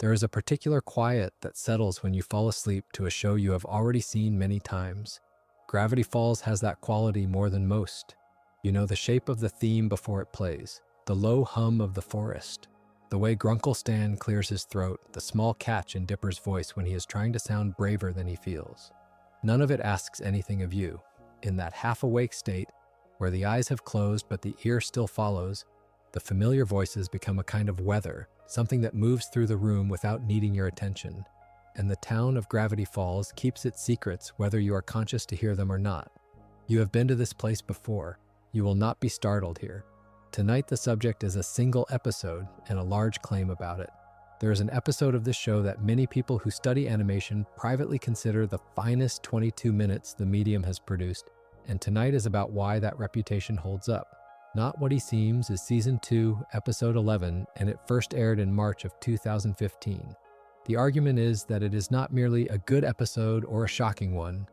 There is a particular quiet that settles when you fall asleep to a show you have already seen many times. Gravity Falls has that quality more than most. You know the shape of the theme before it plays, the low hum of the forest, the way Grunkle Stan clears his throat, the small catch in Dipper's voice when he is trying to sound braver than he feels. None of it asks anything of you. In that half-awake state, where the eyes have closed but the ear still follows, the familiar voices become a kind of weather, something that moves through the room without needing your attention. And the town of Gravity Falls keeps its secrets whether you are conscious to hear them or not. You have been to this place before. You will not be startled here. Tonight the subject is a single episode and a large claim about it. There is an episode of this show that many people who study animation privately consider the finest 22 minutes the medium has produced, and tonight is about why that reputation holds up. Not What He Seems is Season 2, Episode 11, and it first aired in March of 2015. The argument is that it is not merely a good episode or a shocking one,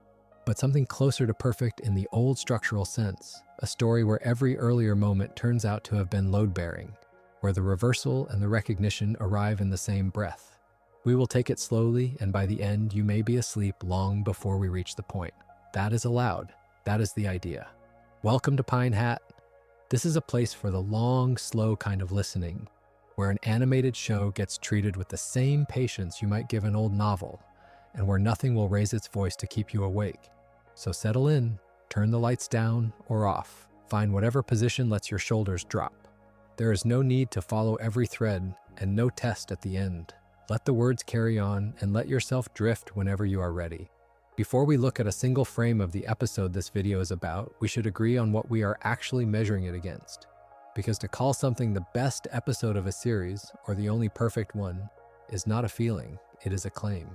but something closer to perfect in the old structural sense, a story where every earlier moment turns out to have been load-bearing, where the reversal and the recognition arrive in the same breath. We will take it slowly, and by the end you may be asleep long before we reach the point. That is allowed. That is the idea. Welcome to Pine Hat. This is a place for the long, slow kind of listening, where an animated show gets treated with the same patience you might give an old novel, and where nothing will raise its voice to keep you awake. So settle in, turn the lights down or off, find whatever position lets your shoulders drop. There is no need to follow every thread and no test at the end. Let the words carry on and let yourself drift whenever you are ready. Before we look at a single frame of the episode this video is about, we should agree on what we are actually measuring it against. Because to call something the best episode of a series, or the only perfect one, is not a feeling, it is a claim.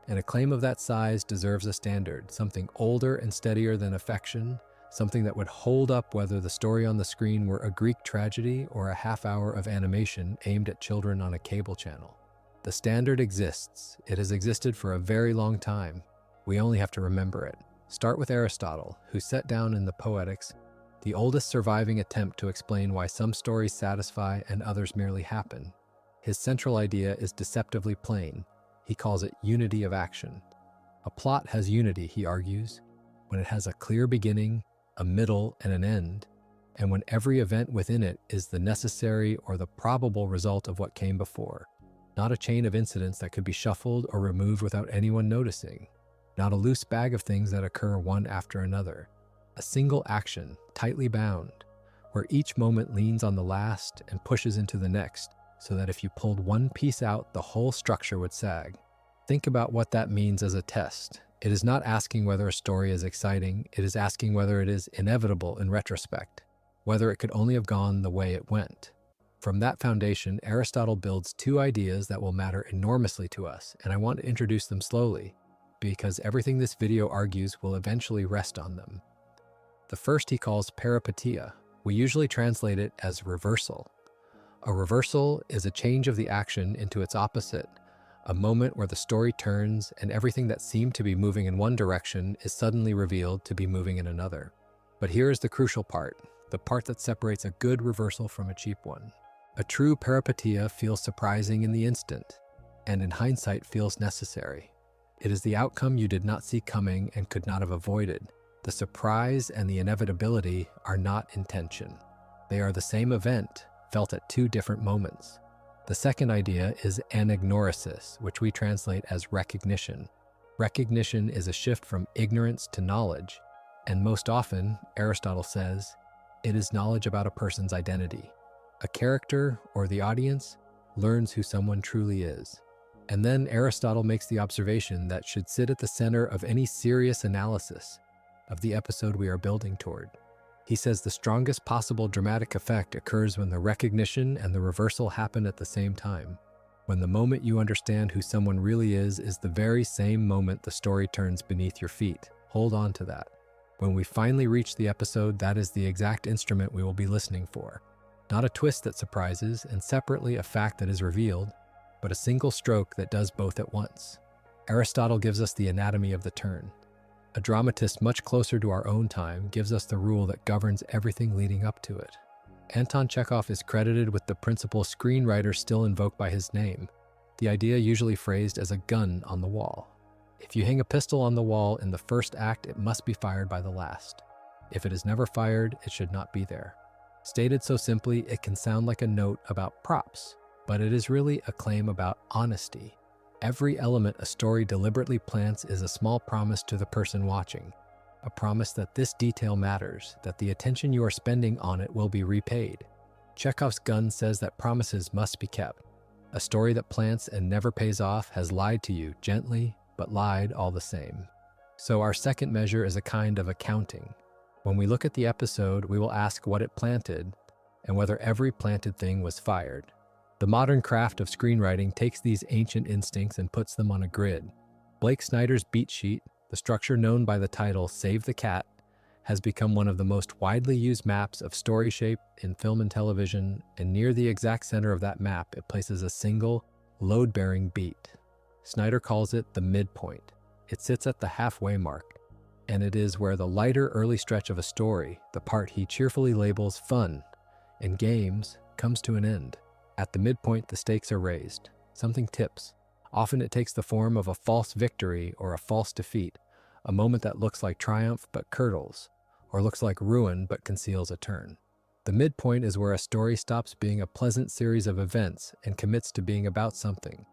And a claim of that size deserves a standard, something older and steadier than affection, something that would hold up whether the story on the screen were a Greek tragedy or a half hour of animation aimed at children on a cable channel. The standard exists. It has existed for a very long time. We only have to remember it. Start with Aristotle, who set down in the Poetics the oldest surviving attempt to explain why some stories satisfy and others merely happen. His central idea is deceptively plain. He calls it unity of action. A plot has unity, he argues, when it has a clear beginning, a middle, and an end, and when every event within it is the necessary or the probable result of what came before, not a chain of incidents that could be shuffled or removed without anyone noticing. Not a loose bag of things that occur one after another. A single action, tightly bound, where each moment leans on the last and pushes into the next, so that if you pulled one piece out, the whole structure would sag. Think about what that means as a test. It is not asking whether a story is exciting, it is asking whether it is inevitable in retrospect, whether it could only have gone the way it went. From that foundation, Aristotle builds two ideas that will matter enormously to us, and I want to introduce them slowly, because everything this video argues will eventually rest on them. The first he calls peripeteia. We usually translate it as reversal. A reversal is a change of the action into its opposite, a moment where the story turns and everything that seemed to be moving in one direction is suddenly revealed to be moving in another. But here is the crucial part, the part that separates a good reversal from a cheap one. A true peripeteia feels surprising in the instant, and in hindsight feels necessary. It is the outcome you did not see coming and could not have avoided. The surprise and the inevitability are not intention. They are the same event, felt at two different moments. The second idea is anagnorisis, which we translate as recognition. Recognition is a shift from ignorance to knowledge, and most often, Aristotle says, it is knowledge about a person's identity. A character, or the audience, learns who someone truly is. And then Aristotle makes the observation that should sit at the center of any serious analysis of the episode we are building toward. He says the strongest possible dramatic effect occurs when the recognition and the reversal happen at the same time. When the moment you understand who someone really is the very same moment the story turns beneath your feet. Hold on to that. When we finally reach the episode, that is the exact instrument we will be listening for. Not a twist that surprises, and separately a fact that is revealed, but a single stroke that does both at once. Aristotle gives us the anatomy of the turn. A dramatist much closer to our own time gives us the rule that governs everything leading up to it. Anton Chekhov is credited with the principal screenwriter still invoked by his name, the idea usually phrased as a gun on the wall. If you hang a pistol on the wall in the first act, it must be fired by the last. If it is never fired, it should not be there. Stated so simply, it can sound like a note about props, but it is really a claim about honesty. Every element a story deliberately plants is a small promise to the person watching, a promise that this detail matters, that the attention you are spending on it will be repaid. Chekhov's gun says that promises must be kept. A story that plants and never pays off has lied to you gently, but lied all the same. So our second measure is a kind of accounting. When we look at the episode, we will ask what it planted and whether every planted thing was fired. The modern craft of screenwriting takes these ancient instincts and puts them on a grid. Blake Snyder's beat sheet, the structure known by the title Save the Cat, has become one of the most widely used maps of story shape in film and television, and near the exact center of that map, it places a single, load-bearing beat. Snyder calls it the midpoint. It sits at the halfway mark, and it is where the lighter early stretch of a story, the part he cheerfully labels fun and games, comes to an end. At the midpoint, the stakes are raised. Something tips. Often it takes the form of a false victory or a false defeat, a moment that looks like triumph but curdles, or looks like ruin but conceals a turn. The midpoint is where a story stops being a pleasant series of events and commits to being about something,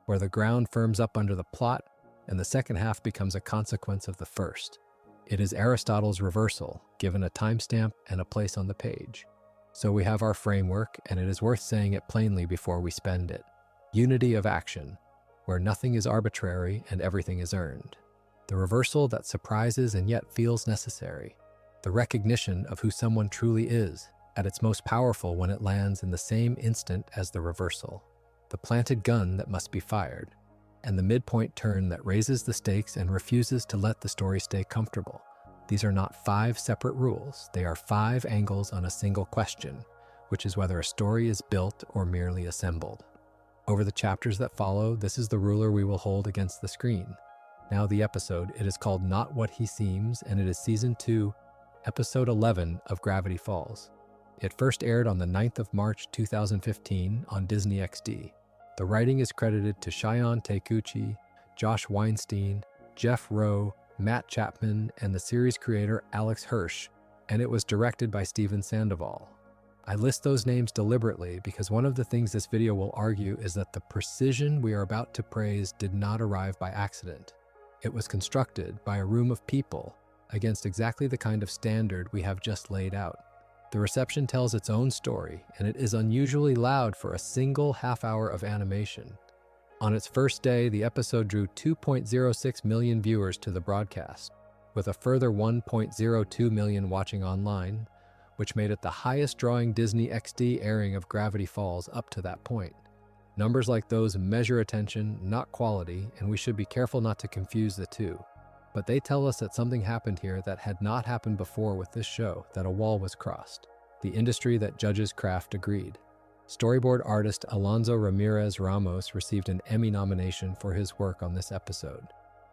where the ground firms up under the plot and the second half becomes a consequence of the first. It is Aristotle's reversal, given a timestamp and a place on the page. So we have our framework, and it is worth saying it plainly before we spend it. Unity of action, where nothing is arbitrary and everything is earned. The reversal that surprises and yet feels necessary. The recognition of who someone truly is, at its most powerful when it lands in the same instant as the reversal. The planted gun that must be fired, and the midpoint turn that raises the stakes and refuses to let the story stay comfortable. These are not 5 separate rules, they are 5 angles on a single question, which is whether a story is built or merely assembled. Over the chapters that follow, this is the ruler we will hold against the screen. Now the episode, it is called Not What He Seems, and it is Season 2, Episode 11 of Gravity Falls. It first aired on the 9th of March 2015 on Disney XD. The writing is credited to Cheyenne Taikuchi, Josh Weinstein, Jeff Rowe, Matt Chapman, and the series creator Alex Hirsch, and it was directed by Steven Sandoval. I list those names deliberately because one of the things this video will argue is that the precision we are about to praise did not arrive by accident. It was constructed by a room of people against exactly the kind of standard we have just laid out. The reception tells its own story, and it is unusually loud for a single half-hour of animation. On its first day, the episode drew 2.06 million viewers to the broadcast, with a further 1.02 million watching online, which made it the highest-drawing Disney XD airing of Gravity Falls up to that point. Numbers like those measure attention, not quality, and we should be careful not to confuse the two. But they tell us that something happened here that had not happened before with this show, that a wall was crossed. The industry that judges craft agreed. Storyboard artist Alonso Ramirez Ramos received an Emmy nomination for his work on this episode.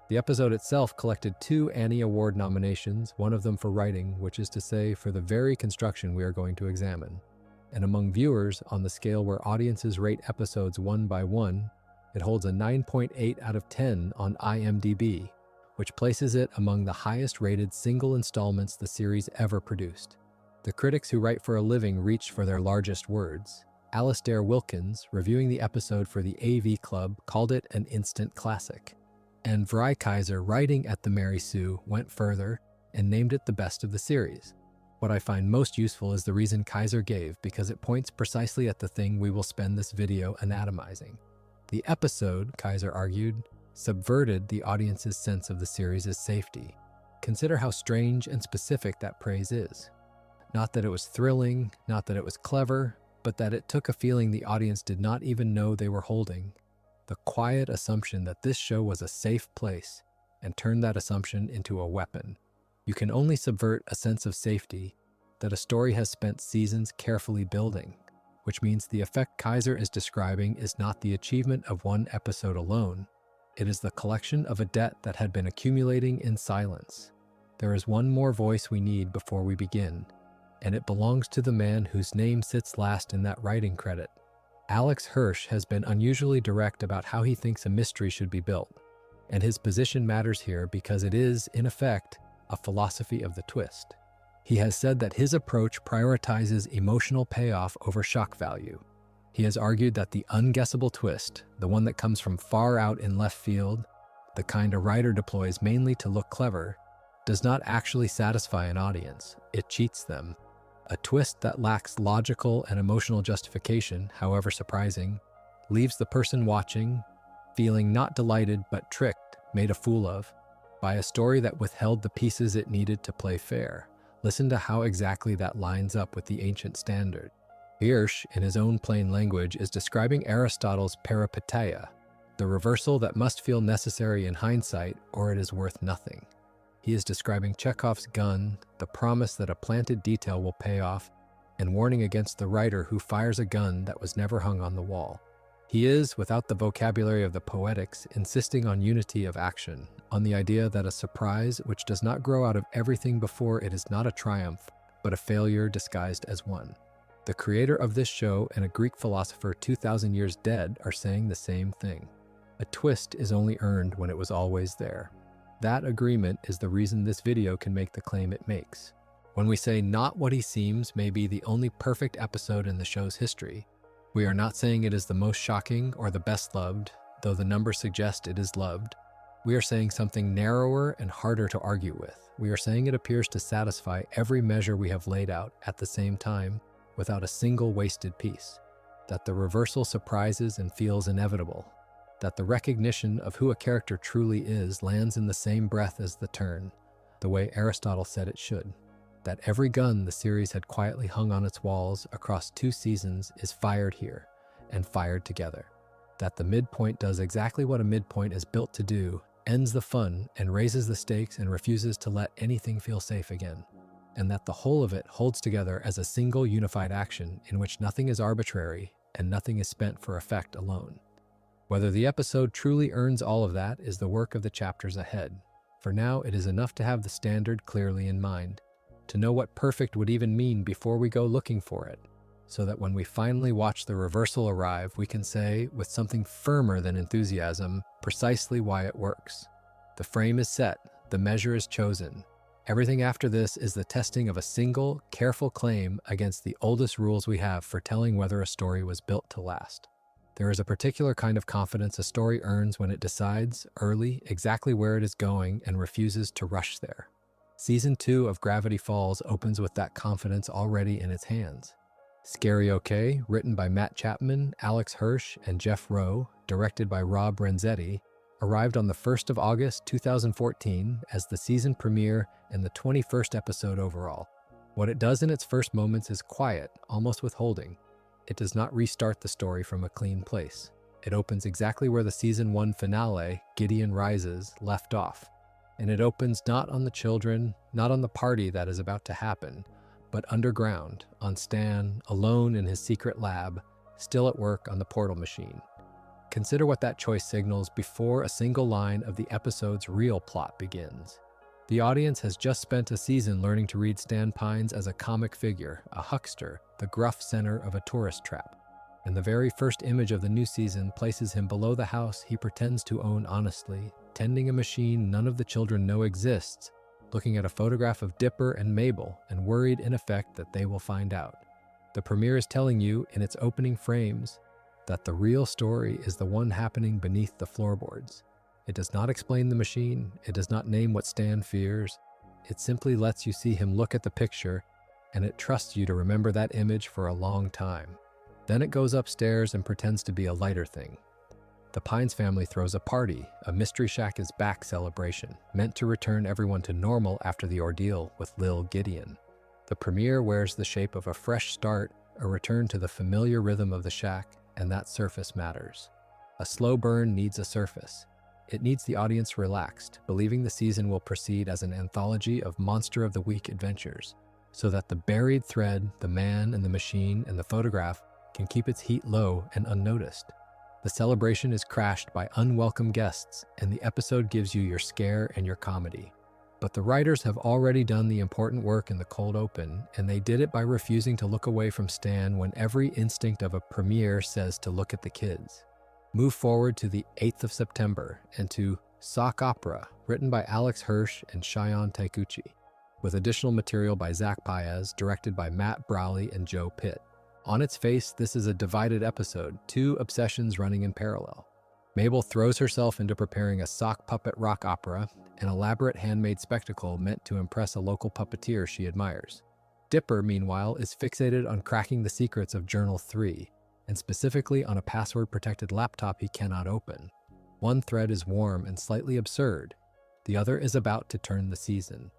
The episode itself collected 2 Annie Award nominations, one of them for writing, which is to say for the very construction we are going to examine. And among viewers, on the scale where audiences rate episodes 1 by 1, it holds a 9.8 out of 10 on IMDb, which places it among the highest-rated single installments the series ever produced. The critics who write for a living reached for their largest words. Alistair Wilkins, reviewing the episode for the AV Club, called it an instant classic. And Vry Kaiser, writing at the Mary Sue, went further and named it the best of the series. What I find most useful is the reason Kaiser gave, because it points precisely at the thing we will spend this video anatomizing. The episode, Kaiser argued, subverted the audience's sense of the series' safety. Consider how strange and specific that praise is. Not that it was thrilling, not that it was clever, but that it took a feeling the audience did not even know they were holding. The quiet assumption that this show was a safe place, and turned that assumption into a weapon. You can only subvert a sense of safety that a story has spent seasons carefully building, which means the effect Kaiser is describing is not the achievement of one episode alone. It is the collection of a debt that had been accumulating in silence. There is one more voice we need before we begin, and it belongs to the man whose name sits last in that writing credit, Alex Hirsch has been unusually direct about how he thinks a mystery should be built, and his position matters here because it is, in effect, a philosophy of the twist. He has said that his approach prioritizes emotional payoff over shock value. He has argued that the unguessable twist, the one that comes from far out in left field, the kind a writer deploys mainly to look clever, does not actually satisfy an audience. It cheats them. A twist that lacks logical and emotional justification, however surprising, leaves the person watching feeling not delighted but tricked, made a fool of, by a story that withheld the pieces it needed to play fair. Listen to how exactly that lines up with the ancient standard. Hirsch, in his own plain language, is describing Aristotle's peripeteia, the reversal that must feel necessary in hindsight or it is worth nothing. He is describing Chekhov's gun, the promise that a planted detail will pay off, and warning against the writer who fires a gun that was never hung on the wall. He is, without the vocabulary of the Poetics, insisting on unity of action, on the idea that a surprise which does not grow out of everything before it is not a triumph, but a failure disguised as one. The creator of this show and a Greek philosopher 2,000 years dead are saying the same thing. A twist is only earned when it was always there. That agreement is the reason this video can make the claim it makes. When we say not what he seems may be the only perfect episode in the show's history, we are not saying it is the most shocking or the best loved, though the numbers suggest it is loved. We are saying something narrower and harder to argue with. We are saying it appears to satisfy every measure we have laid out at the same time, without a single wasted piece. That the reversal surprises and feels inevitable. That the recognition of who a character truly is lands in the same breath as the turn, the way Aristotle said it should. That every gun the series had quietly hung on its walls across 2 seasons is fired here, and fired together. That the midpoint does exactly what a midpoint is built to do, ends the fun and raises the stakes and refuses to let anything feel safe again. And that the whole of it holds together as a single unified action in which nothing is arbitrary and nothing is spent for effect alone. Whether the episode truly earns all of that is the work of the chapters ahead. For now, it is enough to have the standard clearly in mind, to know what perfect would even mean before we go looking for it, so that when we finally watch the reversal arrive, we can say, with something firmer than enthusiasm, precisely why it works. The frame is set, the measure is chosen. Everything after this is the testing of a single, careful claim against the oldest rules we have for telling whether a story was built to last. There is a particular kind of confidence a story earns when it decides, early, exactly where it is going and refuses to rush there. Season 2 of Gravity Falls opens with that confidence already in its hands. Scary-oke, written by Matt Chapman, Alex Hirsch, and Jeff Rowe, directed by Rob Renzetti, arrived on the 1st of August 2014 as the season premiere and the 21st episode overall. What it does in its first moments is quiet, almost withholding. It does not restart the story from a clean place. It opens exactly where the season 1 finale, Gideon Rises, left off. And it opens not on the children, not on the party that is about to happen, but underground, on Stan, alone in his secret lab, still at work on the portal machine. Consider what that choice signals before a single line of the episode's real plot begins. The audience has just spent a season learning to read Stan Pines as a comic figure, a huckster, the gruff center of a tourist trap. And the very first image of the new season places him below the house he pretends to own honestly, tending a machine none of the children know exists, looking at a photograph of Dipper and Mabel and worried in effect that they will find out. The premiere is telling you, in its opening frames, that the real story is the one happening beneath the floorboards. It does not explain the machine, it does not name what Stan fears, it simply lets you see him look at the picture, and it trusts you to remember that image for a long time. Then it goes upstairs and pretends to be a lighter thing. The Pines family throws a party, a Mystery Shack is Back celebration, meant to return everyone to normal after the ordeal with Lil Gideon. The premiere wears the shape of a fresh start, a return to the familiar rhythm of the shack, and that surface matters. A slow burn needs a surface. It needs the audience relaxed, believing the season will proceed as an anthology of Monster of the Week adventures, so that the buried thread, the man and the machine and the photograph can keep its heat low and unnoticed. The celebration is crashed by unwelcome guests, and the episode gives you your scare and your comedy. But the writers have already done the important work in the cold open, and they did it by refusing to look away from Stan when every instinct of a premiere says to look at the kids. Move forward to the 8th of September and to Sock Opera, written by Alex Hirsch and Shion Taikuchi, with additional material by Zach Paez, directed by Matt Browley and Joe Pitt. On its face, this is a divided episode, two obsessions running in parallel. Mabel throws herself into preparing a sock puppet rock opera, an elaborate handmade spectacle meant to impress a local puppeteer she admires. Dipper, meanwhile, is fixated on cracking the secrets of Journal 3, and specifically on a password-protected laptop he cannot open. One thread is warm and slightly absurd. The other is about to turn the season.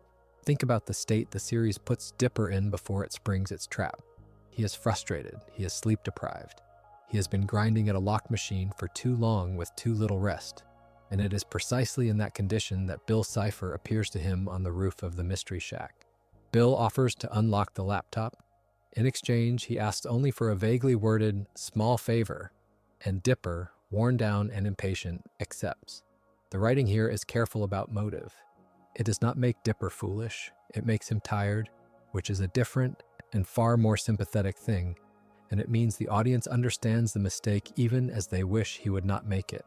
Think about the state the series puts Dipper in before it springs its trap. He is frustrated. He is sleep-deprived. He has been grinding at a lock machine for too long with too little rest, and it is precisely in that condition that Bill Cipher appears to him on the roof of the Mystery Shack. Bill offers to unlock the laptop. In exchange, he asks only for a vaguely worded, small favor, and Dipper, worn down and impatient, accepts. The writing here is careful about motive. It does not make Dipper foolish. It makes him tired, which is a different and far more sympathetic thing, and it means the audience understands the mistake even as they wish he would not make it.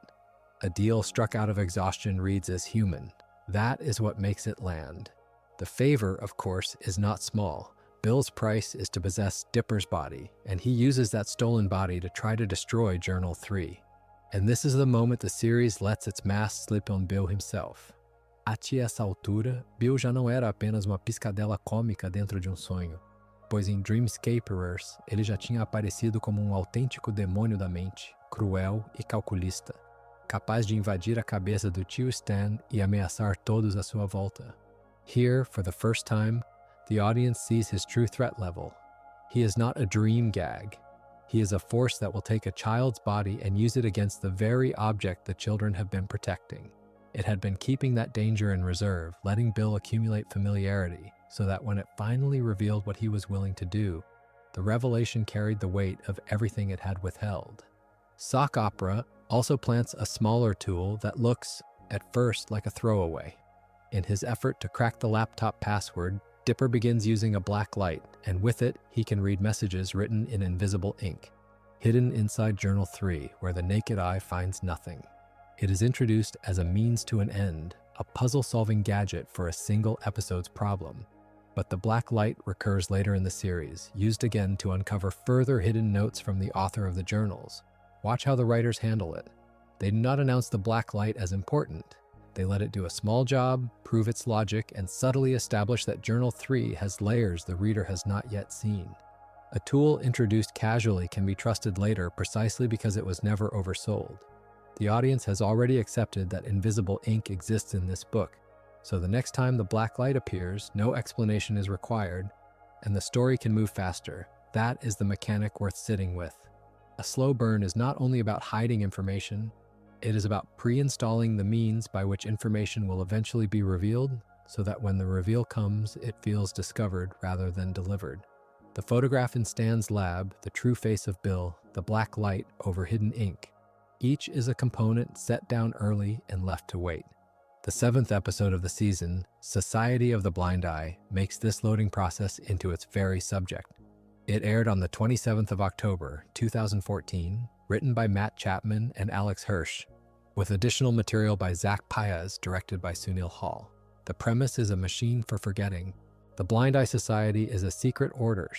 A deal struck out of exhaustion reads as human. That is what makes it land. The favor, of course, is not small. Bill's price is to possess Dipper's body, and he uses that stolen body to try to destroy Journal 3. And this is the moment the series lets its mask slip on Bill himself. Até essa altura, Bill já não era apenas uma piscadela cômica dentro de sonho, pois em Dreamscaperers ele já tinha aparecido como autêntico demônio da mente, cruel e calculista, capaz de invadir a cabeça do tio Stan e ameaçar todos à sua volta. Here, for the first time, the audience sees his true threat level. He is not a dream gag. He is a force that will take a child's body and use it against the very object the children have been protecting. It had been keeping that danger in reserve, letting Bill accumulate familiarity, so that when it finally revealed what he was willing to do, the revelation carried the weight of everything it had withheld. Sock Opera also plants a smaller tool that looks, at first, like a throwaway. In his effort to crack the laptop password, Dipper begins using a black light, and with it, he can read messages written in invisible ink, hidden inside Journal 3, where the naked eye finds nothing. It is introduced as a means to an end, a puzzle-solving gadget for a single episode's problem. But the black light recurs later in the series, used again to uncover further hidden notes from the author of the journals. Watch how the writers handle it. They do not announce the black light as important. They let it do a small job, prove its logic, and subtly establish that Journal 3 has layers the reader has not yet seen. A tool introduced casually can be trusted later precisely because it was never oversold. The audience has already accepted that invisible ink exists in this book, so the next time the black light appears, no explanation is required, and the story can move faster. That is the mechanic worth sitting with. A slow burn is not only about hiding information, it is about pre-installing the means by which information will eventually be revealed, so that when the reveal comes, it feels discovered rather than delivered. The photograph in Stan's lab, the true face of Bill, the black light over hidden ink, each is a component set down early and left to wait. The 7th episode of the season, Society of the Blind Eye, makes this loading process into its very subject. It aired on the 27th of October, 2014, written by Matt Chapman and Alex Hirsch, with additional material by Zach Paez, directed by Sunil Hall. The premise is a machine for forgetting. The Blind Eye Society is a secret order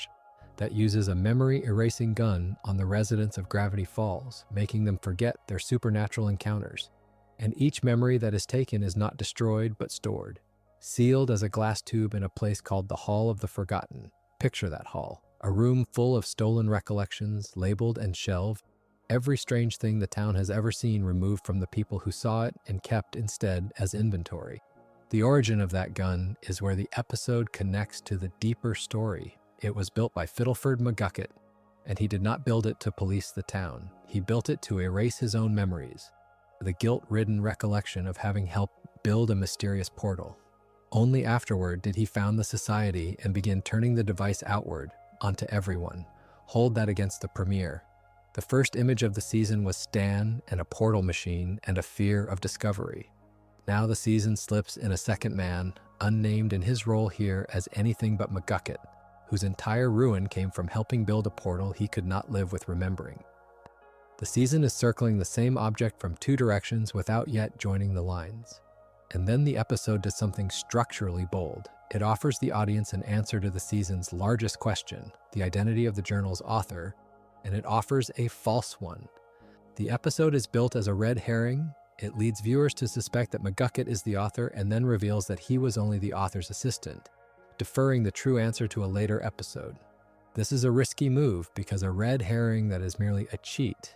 that uses a memory-erasing gun on the residents of Gravity Falls, making them forget their supernatural encounters. And each memory that is taken is not destroyed but stored, sealed as a glass tube in a place called the Hall of the Forgotten. Picture that hall, a room full of stolen recollections, labeled and shelved, every strange thing the town has ever seen removed from the people who saw it and kept instead as inventory. The origin of that gun is where the episode connects to the deeper story. It was built by Fiddleford McGucket, and he did not build it to police the town. He built it to erase his own memories, the guilt-ridden recollection of having helped build a mysterious portal. Only afterward did he found the society and begin turning the device outward, onto everyone. Hold that against the premiere. The first image of the season was Stan and a portal machine and a fear of discovery. Now the season slips in a second man, unnamed in his role here as anything but McGucket, whose entire ruin came from helping build a portal he could not live with remembering. The season is circling the same object from two directions without yet joining the lines. And then the episode does something structurally bold. It offers the audience an answer to the season's largest question, the identity of the journal's author, and it offers a false one. The episode is built as a red herring. It leads viewers to suspect that McGucket is the author and then reveals that he was only the author's assistant, deferring the true answer to a later episode. This is a risky move because a red herring that is merely a cheat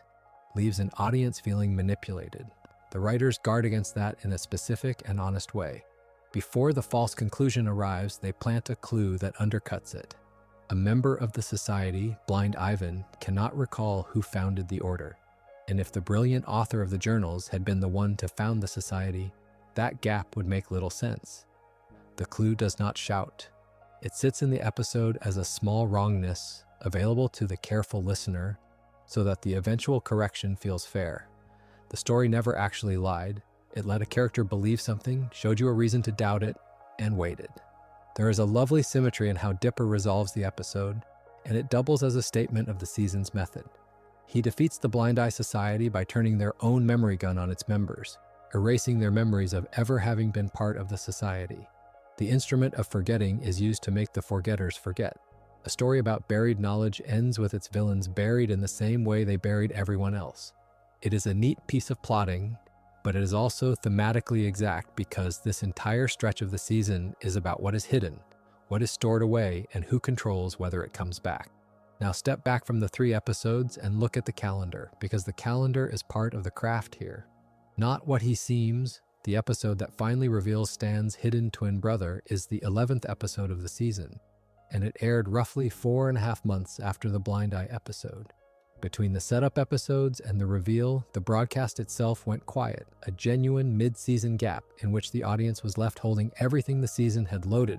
leaves an audience feeling manipulated. The writers guard against that in a specific and honest way. Before the false conclusion arrives, they plant a clue that undercuts it. A member of the society, Blind Ivan, cannot recall who founded the order. And if the brilliant author of the journals had been the one to found the society, that gap would make little sense. The clue does not shout. It sits in the episode as a small wrongness, available to the careful listener, so that the eventual correction feels fair. The story never actually lied. It let a character believe something, showed you a reason to doubt it, and waited. There is a lovely symmetry in how Dipper resolves the episode, and it doubles as a statement of the season's method. He defeats the Blind Eye Society by turning their own memory gun on its members, erasing their memories of ever having been part of the society. The instrument of forgetting is used to make the forgetters forget. A story about buried knowledge ends with its villains buried in the same way they buried everyone else. It is a neat piece of plotting, but it is also thematically exact because this entire stretch of the season is about what is hidden, what is stored away, and who controls whether it comes back. Now step back from the 3 episodes and look at the calendar, because the calendar is part of the craft here. Not What He Seems, the episode that finally reveals Stan's hidden twin brother, is the 11th episode of the season, and it aired roughly 4.5 months after the Blind Eye episode. Between the setup episodes and the reveal, the broadcast itself went quiet, a genuine mid-season gap in which the audience was left holding everything the season had loaded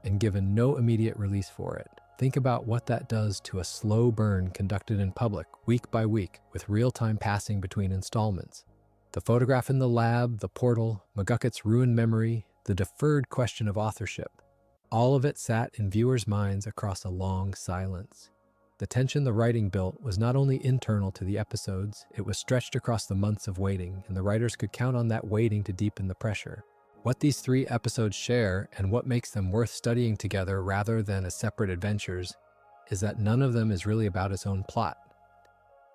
and given no immediate release for it. Think about what that does to a slow burn conducted in public, week by week, with real-time passing between installments. The photograph in the lab, the portal, McGucket's ruined memory, the deferred question of authorship. All of it sat in viewers' minds across a long silence. The tension the writing built was not only internal to the episodes, it was stretched across the months of waiting, and the writers could count on that waiting to deepen the pressure. What these 3 episodes share, and what makes them worth studying together rather than as separate adventures, is that none of them is really about its own plot.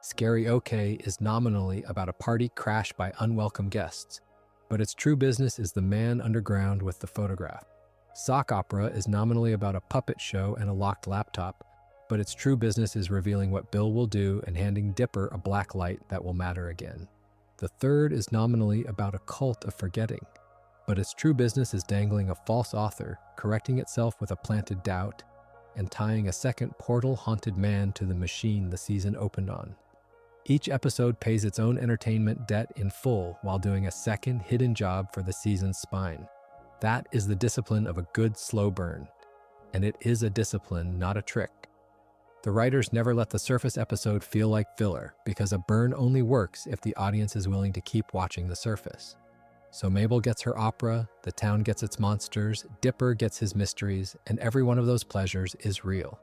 Scary-oke is nominally about a party crashed by unwelcome guests, but its true business is the man underground with the photograph. Sock opera is nominally about a puppet show and a locked laptop, but its true business is revealing what Bill will do and handing Dipper a black light that will matter again. The third is nominally about a cult of forgetting, but its true business is dangling a false author, correcting itself with a planted doubt, and tying a second portal-haunted man to the machine the season opened on. Each episode pays its own entertainment debt in full while doing a second hidden job for the season's spine. That is the discipline of a good slow burn, and it is a discipline, not a trick. The writers never let the surface episode feel like filler, because a burn only works if the audience is willing to keep watching the surface. So Mabel gets her opera, the town gets its monsters, Dipper gets his mysteries, and every one of those pleasures is real.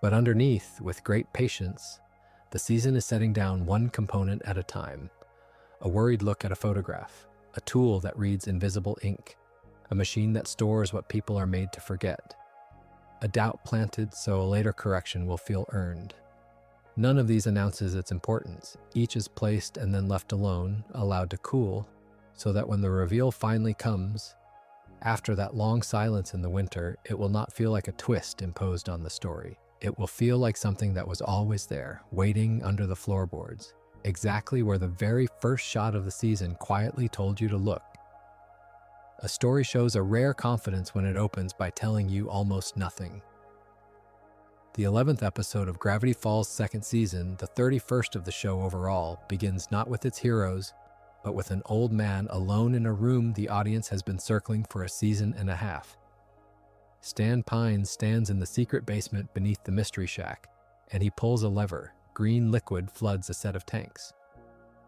But underneath, with great patience, the season is setting down one component at a time. A worried look at a photograph, a tool that reads invisible ink, a machine that stores what people are made to forget. A doubt planted so a later correction will feel earned. None of these announces its importance. Each is placed and then left alone, allowed to cool, so that when the reveal finally comes, after that long silence in the winter, it will not feel like a twist imposed on the story. It will feel like something that was always there, waiting under the floorboards, exactly where the very first shot of the season quietly told you to look. A story shows a rare confidence when it opens by telling you almost nothing. The 11th episode of Gravity Falls' second season, the 31st of the show overall, begins not with its heroes, but with an old man alone in a room the audience has been circling for a season and a half. Stan Pines stands in the secret basement beneath the Mystery Shack, and he pulls a lever. Green liquid floods a set of tanks.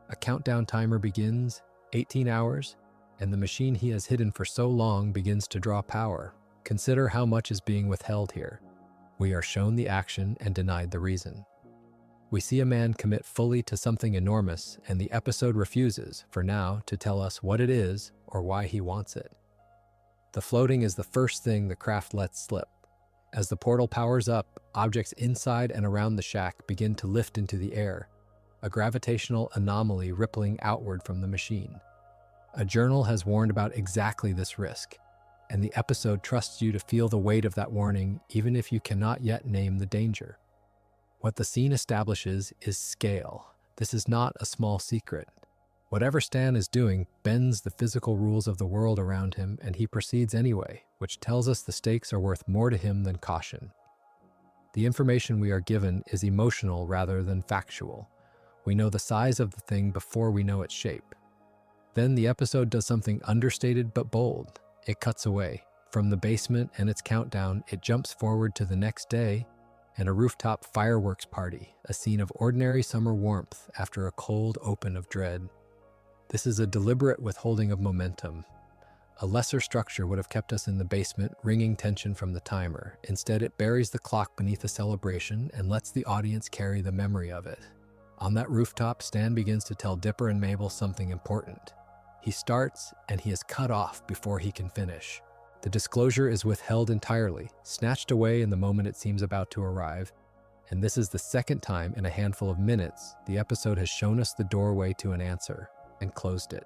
A countdown timer begins, 18 hours, and the machine he has hidden for so long begins to draw power. Consider how much is being withheld here. We are shown the action and denied the reason. We see a man commit fully to something enormous, and the episode refuses, for now, to tell us what it is or why he wants it. The floating is the first thing the craft lets slip. As the portal powers up, objects inside and around the shack begin to lift into the air, a gravitational anomaly rippling outward from the machine. A journal has warned about exactly this risk, and the episode trusts you to feel the weight of that warning even if you cannot yet name the danger. What the scene establishes is scale. This is not a small secret. Whatever Stan is doing bends the physical rules of the world around him, and he proceeds anyway, which tells us the stakes are worth more to him than caution. The information we are given is emotional rather than factual. We know the size of the thing before we know its shape. Then the episode does something understated but bold. It cuts away. From the basement and its countdown, it jumps forward to the next day and a rooftop fireworks party, a scene of ordinary summer warmth after a cold open of dread. This is a deliberate withholding of momentum. A lesser structure would have kept us in the basement, wringing tension from the timer. Instead, it buries the clock beneath a celebration and lets the audience carry the memory of it. On that rooftop, Stan begins to tell Dipper and Mabel something important. He starts, and he is cut off before he can finish. The disclosure is withheld entirely, snatched away in the moment it seems about to arrive, and this is the second time in a handful of minutes the episode has shown us the doorway to an answer and closed it.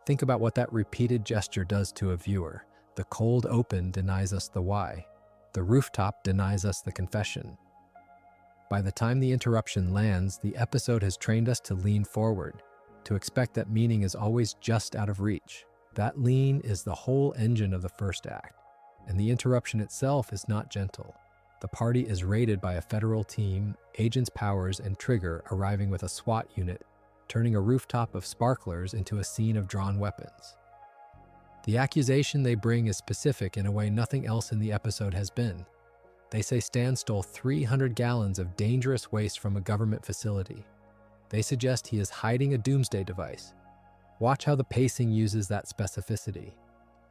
Think about what that repeated gesture does to a viewer. The cold open denies us the why. The rooftop denies us the confession. By the time the interruption lands, the episode has trained us to lean forward, to expect that meaning is always just out of reach. That lean is the whole engine of the first act, and the interruption itself is not gentle. The party is raided by a federal team, Agents Powers and Trigger arriving with a SWAT unit, turning a rooftop of sparklers into a scene of drawn weapons. The accusation they bring is specific in a way nothing else in the episode has been. They say Stan stole 300 gallons of dangerous waste from a government facility. They suggest he is hiding a doomsday device. Watch how the pacing uses that specificity.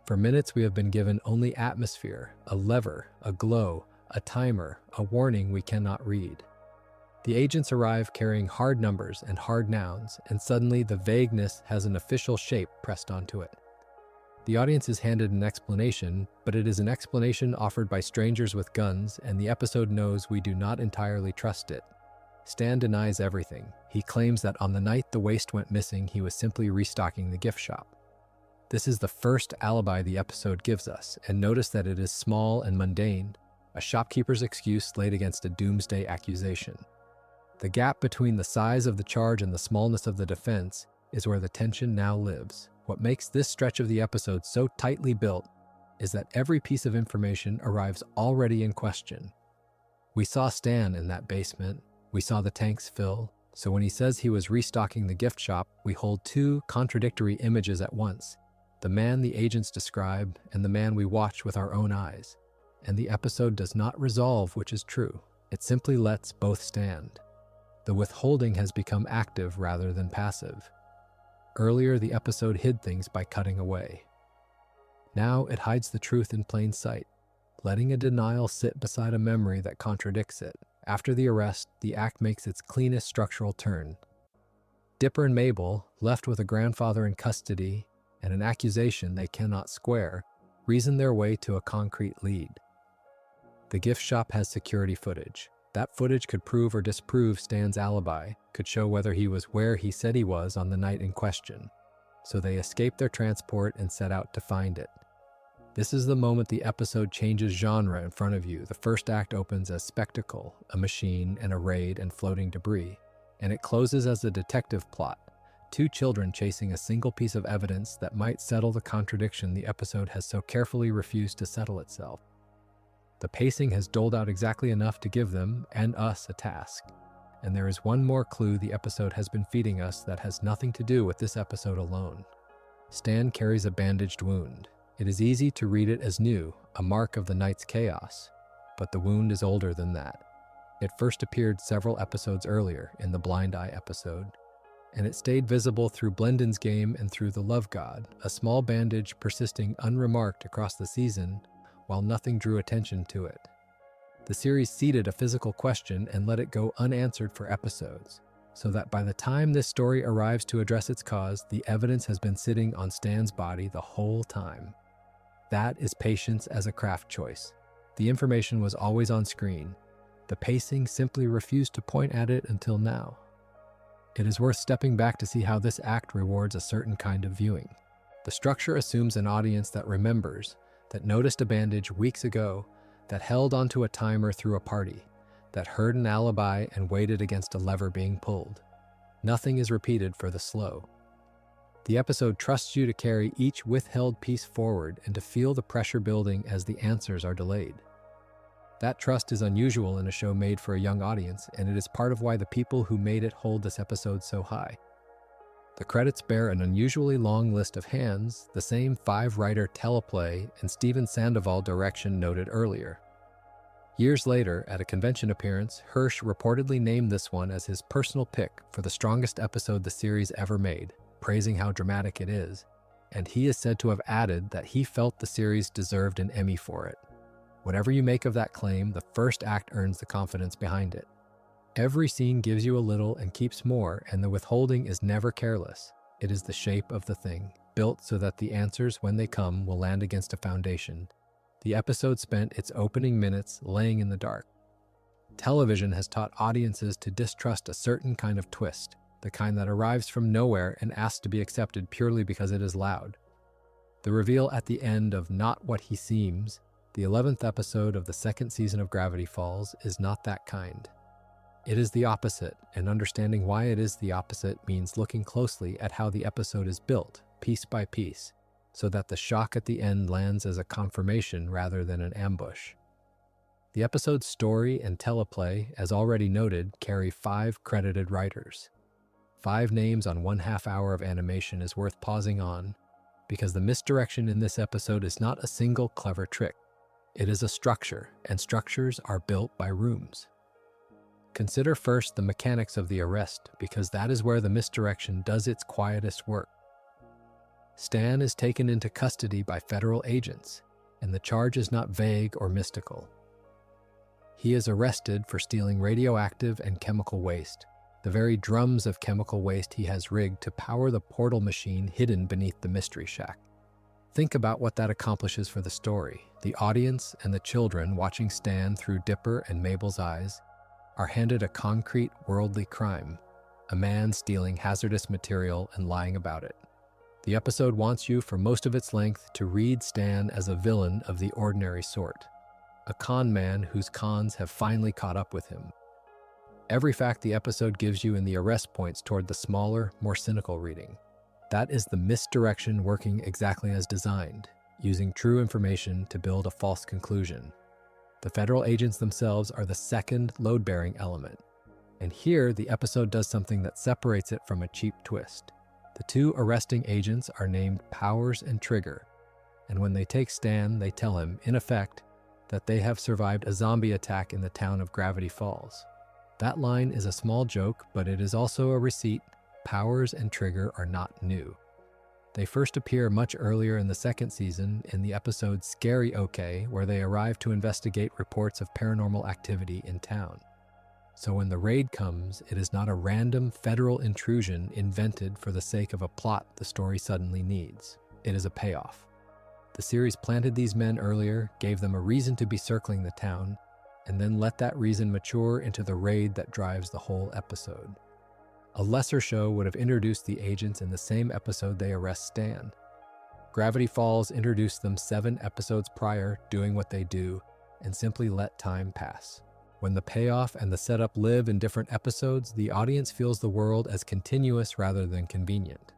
For minutes, we have been given only atmosphere, a lever, a glow, a timer, a warning we cannot read. The agents arrive carrying hard numbers and hard nouns, and suddenly the vagueness has an official shape pressed onto it. The audience is handed an explanation, but it is an explanation offered by strangers with guns, and the episode knows we do not entirely trust it. Stan denies everything. He claims that on the night the waste went missing, he was simply restocking the gift shop. This is the first alibi the episode gives us, and notice that it is small and mundane, a shopkeeper's excuse laid against a doomsday accusation. The gap between the size of the charge and the smallness of the defense is where the tension now lives. What makes this stretch of the episode so tightly built is that every piece of information arrives already in question. We saw Stan in that basement. We saw the tanks fill. So when he says he was restocking the gift shop, we hold two contradictory images at once. The man the agents describe and the man we watch with our own eyes. And the episode does not resolve which is true. It simply lets both stand. The withholding has become active rather than passive. Earlier, the episode hid things by cutting away. Now it hides the truth in plain sight, letting a denial sit beside a memory that contradicts it. After the arrest, the act makes its cleanest structural turn. Dipper and Mabel, left with a grandfather in custody and an accusation they cannot square, reason their way to a concrete lead. The gift shop has security footage. That footage could prove or disprove Stan's alibi, could show whether he was where he said he was on the night in question. So they escape their transport and set out to find it. This is the moment the episode changes genre in front of you. The first act opens as spectacle, a machine and a raid and floating debris, and it closes as a detective plot, two children chasing a single piece of evidence that might settle the contradiction the episode has so carefully refused to settle itself. The pacing has doled out exactly enough to give them, and us, a task. And there is one more clue the episode has been feeding us that has nothing to do with this episode alone. Stan carries a bandaged wound. It is easy to read it as new, a mark of the night's chaos, but the wound is older than that. It first appeared several episodes earlier in the Blind Eye episode. and it stayed visible through Blendon's game and through the Love God, a small bandage persisting unremarked across the season while nothing drew attention to it. The series seeded a physical question and let it go unanswered for episodes, so that by the time this story arrives to address its cause, the evidence has been sitting on Stan's body the whole time. That is patience as a craft choice. The information was always on screen. The pacing simply refused to point at it until now. It is worth stepping back to see how this act rewards a certain kind of viewing. The structure assumes an audience that remembers, that noticed a bandage weeks ago, that held onto a timer through a party, that heard an alibi and waited against a lever being pulled. Nothing is repeated for the slow. The episode trusts you to carry each withheld piece forward and to feel the pressure building as the answers are delayed. That trust is unusual in a show made for a young audience, and it is part of why the people who made it hold this episode so high. The credits bear an unusually long list of hands, the same 5-writer teleplay and Steven Sandoval direction noted earlier. Years later, at a convention appearance, Hirsch reportedly named this one as his personal pick for the strongest episode the series ever made, praising how dramatic it is, and he is said to have added that he felt the series deserved an Emmy for it. Whatever you make of that claim, the first act earns the confidence behind it. Every scene gives you a little and keeps more, and the withholding is never careless. It is the shape of the thing, built so that the answers, when they come, will land against a foundation. The episode spent its opening minutes laying in the dark. Television has taught audiences to distrust a certain kind of twist, the kind that arrives from nowhere and asks to be accepted purely because it is loud. The reveal at the end of Not What He Seems, the 11th episode of the second season of Gravity Falls, is not that kind. It is the opposite, and understanding why it is the opposite means looking closely at how the episode is built, piece by piece, so that the shock at the end lands as a confirmation rather than an ambush. The episode's story and teleplay, as already noted, carry 5 credited writers. 5 names on 1/2 hour of animation is worth pausing on, because the misdirection in this episode is not a single clever trick. It is a structure, and structures are built by rooms. Consider first the mechanics of the arrest, because that is where the misdirection does its quietest work. Stan is taken into custody by federal agents, and the charge is not vague or mystical. He is arrested for stealing radioactive and chemical waste, the very drums of chemical waste he has rigged to power the portal machine hidden beneath the Mystery Shack. Think about what that accomplishes for the story. The audience and the children watching Stan through Dipper and Mabel's eyes are handed a concrete, worldly crime, a man stealing hazardous material and lying about it. The episode wants you, for most of its length, to read Stan as a villain of the ordinary sort, a con man whose cons have finally caught up with him. Every fact the episode gives you in the arrest points toward the smaller, more cynical reading. That is the misdirection working exactly as designed, using true information to build a false conclusion. The federal agents themselves are the second load-bearing element. And here, the episode does something that separates it from a cheap twist. The 2 arresting agents are named Powers and Trigger, and when they take Stan, they tell him, in effect, that they have survived a zombie attack in the town of Gravity Falls. That line is a small joke, but it is also a receipt. Powers and Trigger are not new. They first appear much earlier in the second season in the episode Scary-oke, where they arrive to investigate reports of paranormal activity in town. So when the raid comes, it is not a random federal intrusion invented for the sake of a plot the story suddenly needs. It is a payoff. The series planted these men earlier, gave them a reason to be circling the town, and then let that reason mature into the raid that drives the whole episode. A lesser show would have introduced the agents in the same episode they arrest Stan. Gravity Falls introduced them 7 episodes prior, doing what they do, and simply let time pass. When the payoff and the setup live in different episodes, the audience feels the world as continuous rather than convenient.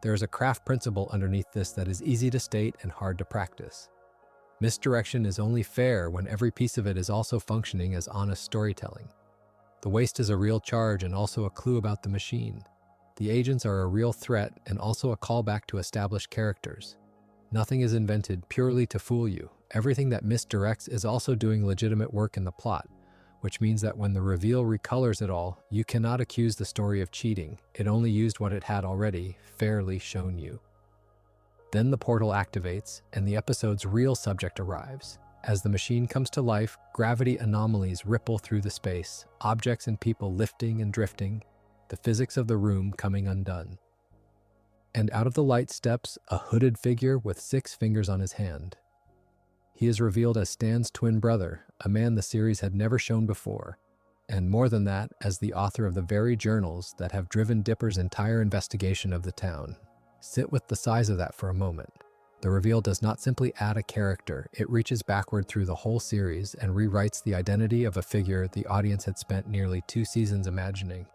There is a craft principle underneath this that is easy to state and hard to practice. Misdirection is only fair when every piece of it is also functioning as honest storytelling. The waste is a real charge and also a clue about the machine. The agents are a real threat and also a callback to established characters. Nothing is invented purely to fool you. Everything that misdirects is also doing legitimate work in the plot, which means that when the reveal recolors it all, you cannot accuse the story of cheating. It only used what it had already fairly shown you. Then the portal activates, and the episode's real subject arrives. As the machine comes to life, gravity anomalies ripple through the space, objects and people lifting and drifting, the physics of the room coming undone. And out of the light steps a hooded figure with 6 fingers on his hand. He is revealed as Stan's twin brother, a man the series had never shown before, and more than that, as the author of the very journals that have driven Dipper's entire investigation of the town. Sit with the size of that for a moment. The reveal does not simply add a character, it reaches backward through the whole series and rewrites the identity of a figure the audience had spent nearly 2 seasons imagining.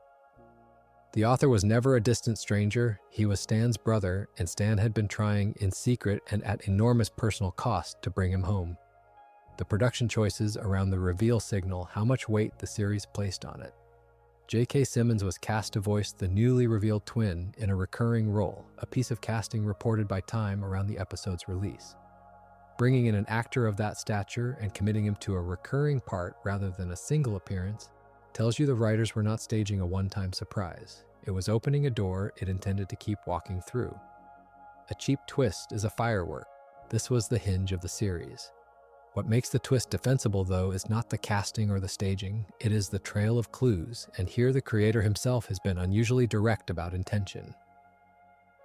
The author was never a distant stranger, he was Stan's brother, and Stan had been trying in secret and at enormous personal cost to bring him home. The production choices around the reveal signal how much weight the series placed on it. J.K. Simmons was cast to voice the newly revealed twin in a recurring role, a piece of casting reported by Time around the episode's release. Bringing in an actor of that stature and committing him to a recurring part rather than a single appearance tells you the writers were not staging a one-time surprise. It was opening a door it intended to keep walking through. A cheap twist is a firework. This was the hinge of the series. What makes the twist defensible, though, is not the casting or the staging. It is the trail of clues, and here the creator himself has been unusually direct about intention.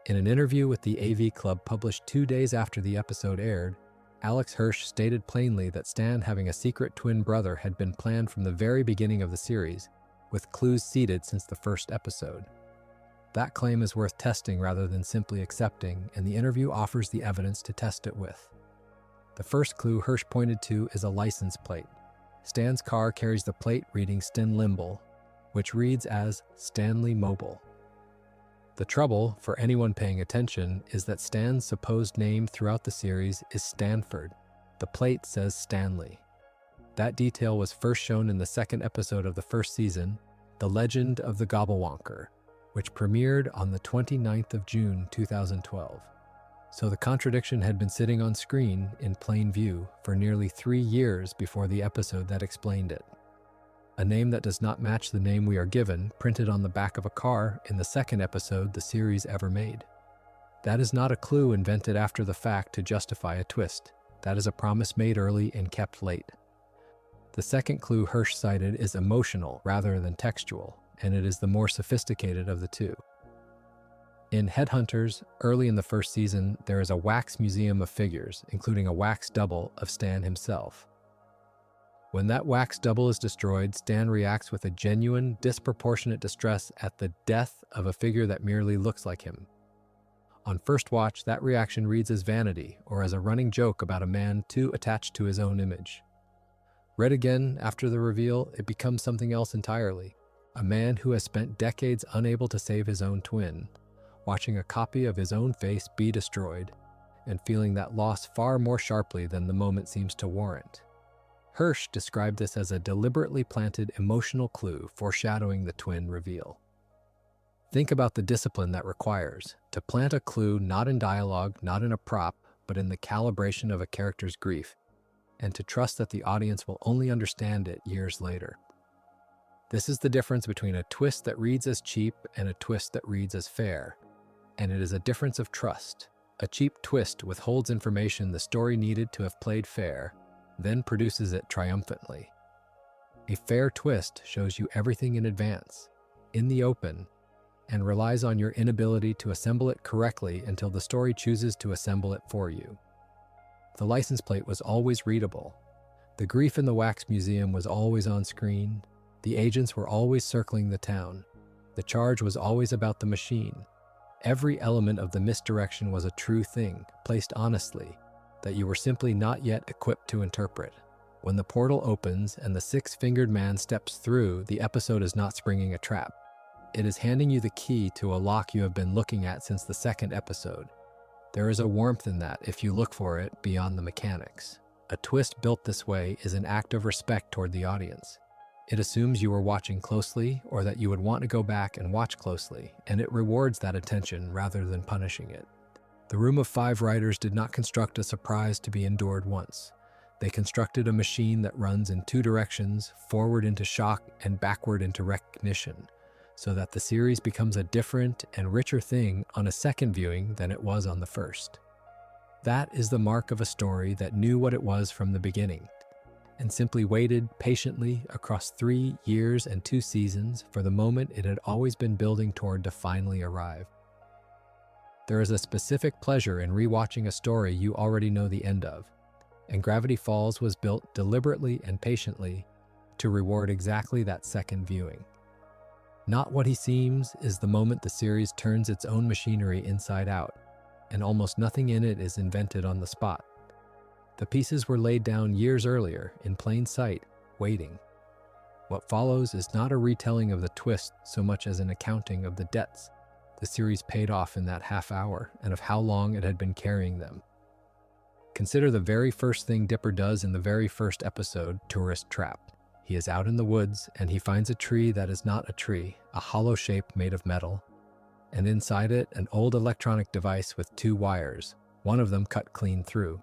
In an interview with the AV Club published 2 days after the episode aired, Alex Hirsch stated plainly that Stan having a secret twin brother had been planned from the very beginning of the series, with clues seeded since the first episode. That claim is worth testing rather than simply accepting, and the interview offers the evidence to test it with. The first clue Hirsch pointed to is a license plate. Stan's car carries the plate reading Sten Limble, which reads as Stanley Mobile. The trouble, for anyone paying attention, is that Stan's supposed name throughout the series is Stanford. The plate says Stanley. That detail was first shown in the 2nd episode of the 1st season, The Legend of the Gobblewonker, which premiered on the 29th of June 2012. So the contradiction had been sitting on screen in plain view for nearly 3 years before the episode that explained it. A name that does not match the name we are given, printed on the back of a car in the 2nd episode the series ever made. That is not a clue invented after the fact to justify a twist. That is a promise made early and kept late. The second clue Hirsch cited is emotional rather than textual, and it is the more sophisticated of the two. In Headhunters, early in the 1st season, there is a wax museum of figures, including a wax double of Stan himself. When that wax double is destroyed, Stan reacts with a genuine, disproportionate distress at the death of a figure that merely looks like him. On first watch, that reaction reads as vanity, or as a running joke about a man too attached to his own image. Read again after the reveal, it becomes something else entirely. A man who has spent decades unable to save his own twin, watching a copy of his own face be destroyed, and feeling that loss far more sharply than the moment seems to warrant. Hirsch described this as a deliberately planted emotional clue foreshadowing the twin reveal. Think about the discipline that requires to plant a clue not in dialogue, not in a prop, but in the calibration of a character's grief, and to trust that the audience will only understand it years later. This is the difference between a twist that reads as cheap and a twist that reads as fair, and it is a difference of trust. A cheap twist withholds information the story needed to have played fair, then produces it triumphantly. A fair twist shows you everything in advance, in the open, and relies on your inability to assemble it correctly until the story chooses to assemble it for you. The license plate was always readable. The grief in the wax museum was always on screen. The agents were always circling the town. The charge was always about the machine. Every element of the misdirection was a true thing, placed honestly, that you were simply not yet equipped to interpret. When the portal opens and the 6-fingered man steps through, the episode is not springing a trap. It is handing you the key to a lock you have been looking at since the 2nd episode. There is a warmth in that if you look for it beyond the mechanics. A twist built this way is an act of respect toward the audience. It assumes you are watching closely or that you would want to go back and watch closely, and it rewards that attention rather than punishing it. The Room of 5 writers did not construct a surprise to be endured once. They constructed a machine that runs in two directions, forward into shock and backward into recognition, so that the series becomes a different and richer thing on a second viewing than it was on the first. That is the mark of a story that knew what it was from the beginning, and simply waited patiently across 3 years and 2 seasons for the moment it had always been building toward to finally arrive. There is a specific pleasure in rewatching a story you already know the end of, and Gravity Falls was built deliberately and patiently to reward exactly that second viewing. Not What He Seems is the moment the series turns its own machinery inside out, and almost nothing in it is invented on the spot. The pieces were laid down years earlier, in plain sight, waiting. What follows is not a retelling of the twist so much as an accounting of the debts the series paid off in that half hour and of how long it had been carrying them. Consider the very first thing Dipper does in the very first episode, Tourist Trap. He is out in the woods and he finds a tree that is not a tree, a hollow shape made of metal, and inside it an old electronic device with 2 wires, one of them cut clean through.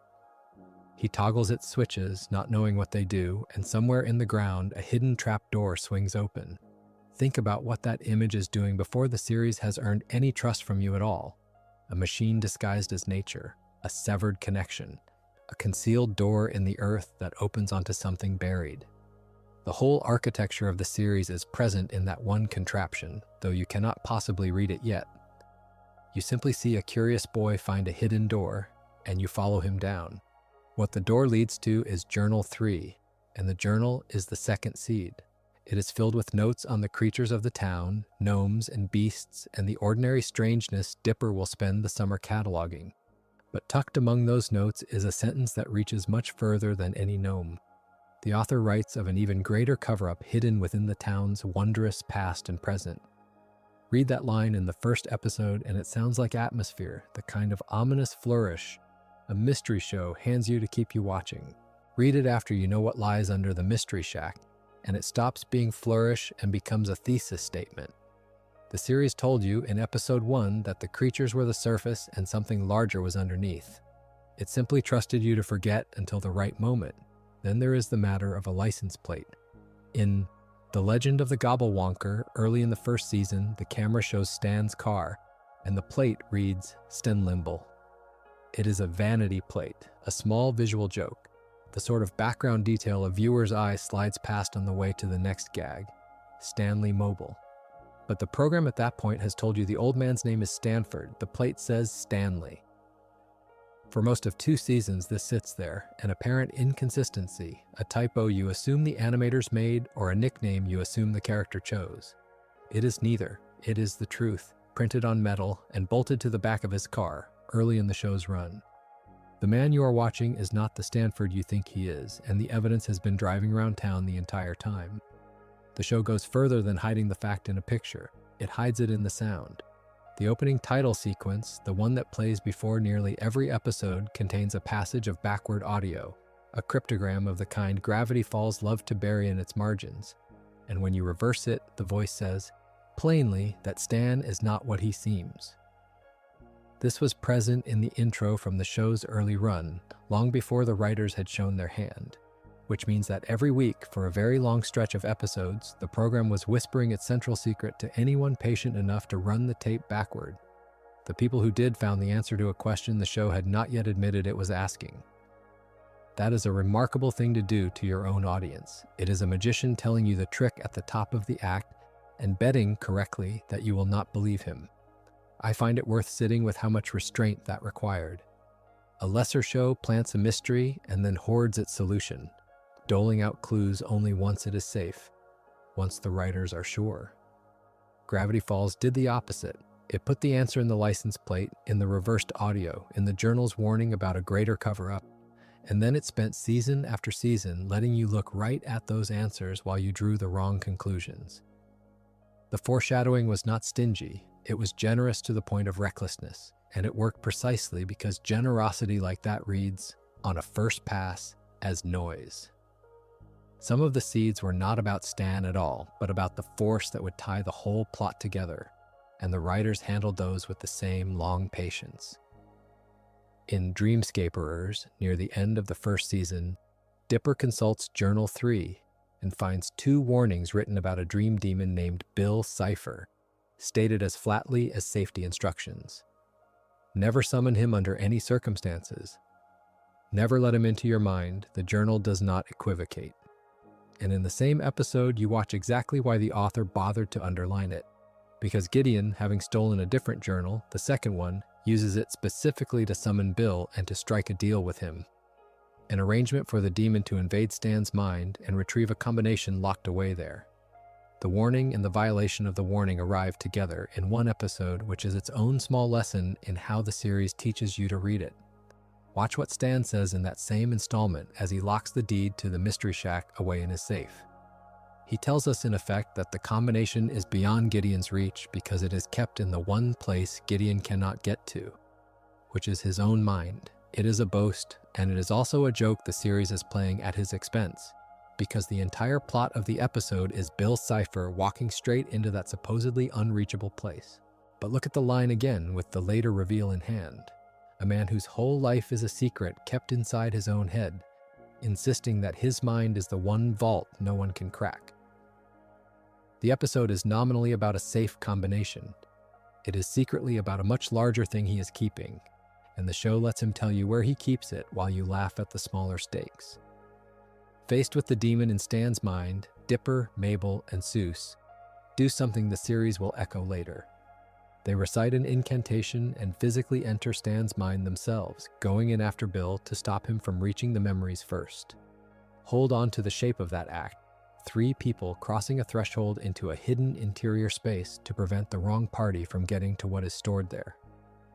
He toggles its switches, not knowing what they do, and somewhere in the ground a hidden trap door swings open. Think about what that image is doing before the series has earned any trust from you at all. A machine disguised as nature, a severed connection, a concealed door in the earth that opens onto something buried. The whole architecture of the series is present in that one contraption, though you cannot possibly read it yet. You simply see a curious boy find a hidden door, and you follow him down. What the door leads to is Journal 3, and the journal is the second seed. It is filled with notes on the creatures of the town, gnomes and beasts, and the ordinary strangeness Dipper will spend the summer cataloging. But tucked among those notes is a sentence that reaches much further than any gnome. The author writes of an even greater cover-up hidden within the town's wondrous past and present. Read that line in the first episode and it sounds like atmosphere, the kind of ominous flourish a mystery show hands you to keep you watching. Read it after you know what lies under the mystery shack, and it stops being flourish and becomes a thesis statement. The series told you in episode 1 that the creatures were the surface and something larger was underneath. It simply trusted you to forget until the right moment. Then there is the matter of a license plate. In The Legend of the Gobblewonker, early in the first season, the camera shows Stan's car, and the plate reads Stenlimble. It is a vanity plate, a small visual joke, the sort of background detail a viewer's eye slides past on the way to the next gag, Stanley Mobile. But the program at that point has told you the old man's name is Stanford. The plate says Stanley. For most of 2 seasons, this sits there, an apparent inconsistency, a typo you assume the animators made or a nickname you assume the character chose. It is neither. It is the truth, printed on metal and bolted to the back of his car, early in the show's run. The man you are watching is not the Stanford you think he is, and the evidence has been driving around town the entire time. The show goes further than hiding the fact in a picture. It hides it in the sound. The opening title sequence, the one that plays before nearly every episode, contains a passage of backward audio, a cryptogram of the kind Gravity Falls loved to bury in its margins. And when you reverse it, the voice says, plainly, that Stan is not what he seems. This was present in the intro from the show's early run, long before the writers had shown their hand, which means that every week, for a very long stretch of episodes, the program was whispering its central secret to anyone patient enough to run the tape backward. The people who did found the answer to a question the show had not yet admitted it was asking. That is a remarkable thing to do to your own audience. It is a magician telling you the trick at the top of the act and betting correctly that you will not believe him. I find it worth sitting with how much restraint that required. A lesser show plants a mystery and then hoards its solution, doling out clues only once it is safe, once the writers are sure. Gravity Falls did the opposite. It put the answer in the license plate, in the reversed audio, in the journal's warning about a greater cover-up, and then it spent season after season letting you look right at those answers while you drew the wrong conclusions. The foreshadowing was not stingy. It was generous to the point of recklessness, and it worked precisely because generosity like that reads, on a first pass, as noise. Some of the seeds were not about Stan at all, but about the force that would tie the whole plot together, and the writers handled those with the same long patience. In Dreamscaperers, near the end of the first season, Dipper consults Journal 3 and finds 2 warnings written about a dream demon named Bill Cipher, stated as flatly as safety instructions. Never summon him under any circumstances. Never let him into your mind. The journal does not equivocate. And in the same episode, you watch exactly why the author bothered to underline it. Because Gideon, having stolen a different journal, the second one, uses it specifically to summon Bill and to strike a deal with him. An arrangement for the demon to invade Stan's mind and retrieve a combination locked away there. The warning and the violation of the warning arrive together in one episode, which is its own small lesson in how the series teaches you to read it. Watch what Stan says in that same installment as he locks the deed to the mystery shack away in his safe. He tells us in effect that the combination is beyond Gideon's reach because it is kept in the one place Gideon cannot get to, which is his own mind. It is a boast, and it is also a joke the series is playing at his expense, because the entire plot of the episode is Bill Cipher walking straight into that supposedly unreachable place. But look at the line again with the later reveal in hand. A man whose whole life is a secret kept inside his own head, insisting that his mind is the one vault no one can crack. The episode is nominally about a safe combination. It is secretly about a much larger thing he is keeping, and the show lets him tell you where he keeps it while you laugh at the smaller stakes. Faced with the demon in Stan's mind, Dipper, Mabel, and Seuss do something the series will echo later. They recite an incantation and physically enter Stan's mind themselves, going in after Bill to stop him from reaching the memories first. Hold on to the shape of that act, 3 people crossing a threshold into a hidden interior space to prevent the wrong party from getting to what is stored there.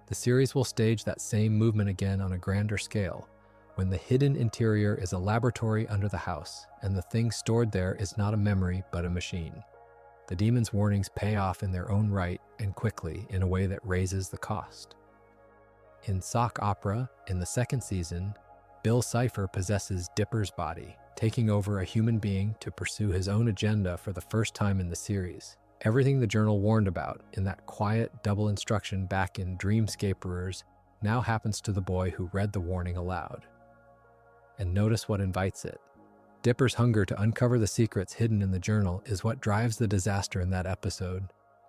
The series will stage that same movement again on a grander scale, when the hidden interior is a laboratory under the house, and the thing stored there is not a memory but a machine. The demon's warnings pay off in their own right and quickly in a way that raises the cost. In sock opera, in the 2nd season, Bill Cipher possesses Dipper's body, taking over a human being to pursue his own agenda for the first time in the series. Everything the journal warned about in that quiet double instruction back in Dreamscaperers now happens to the boy who read the warning aloud. And notice what invites it. Dipper's hunger to uncover the secrets hidden in the journal is what drives the disaster in that episode,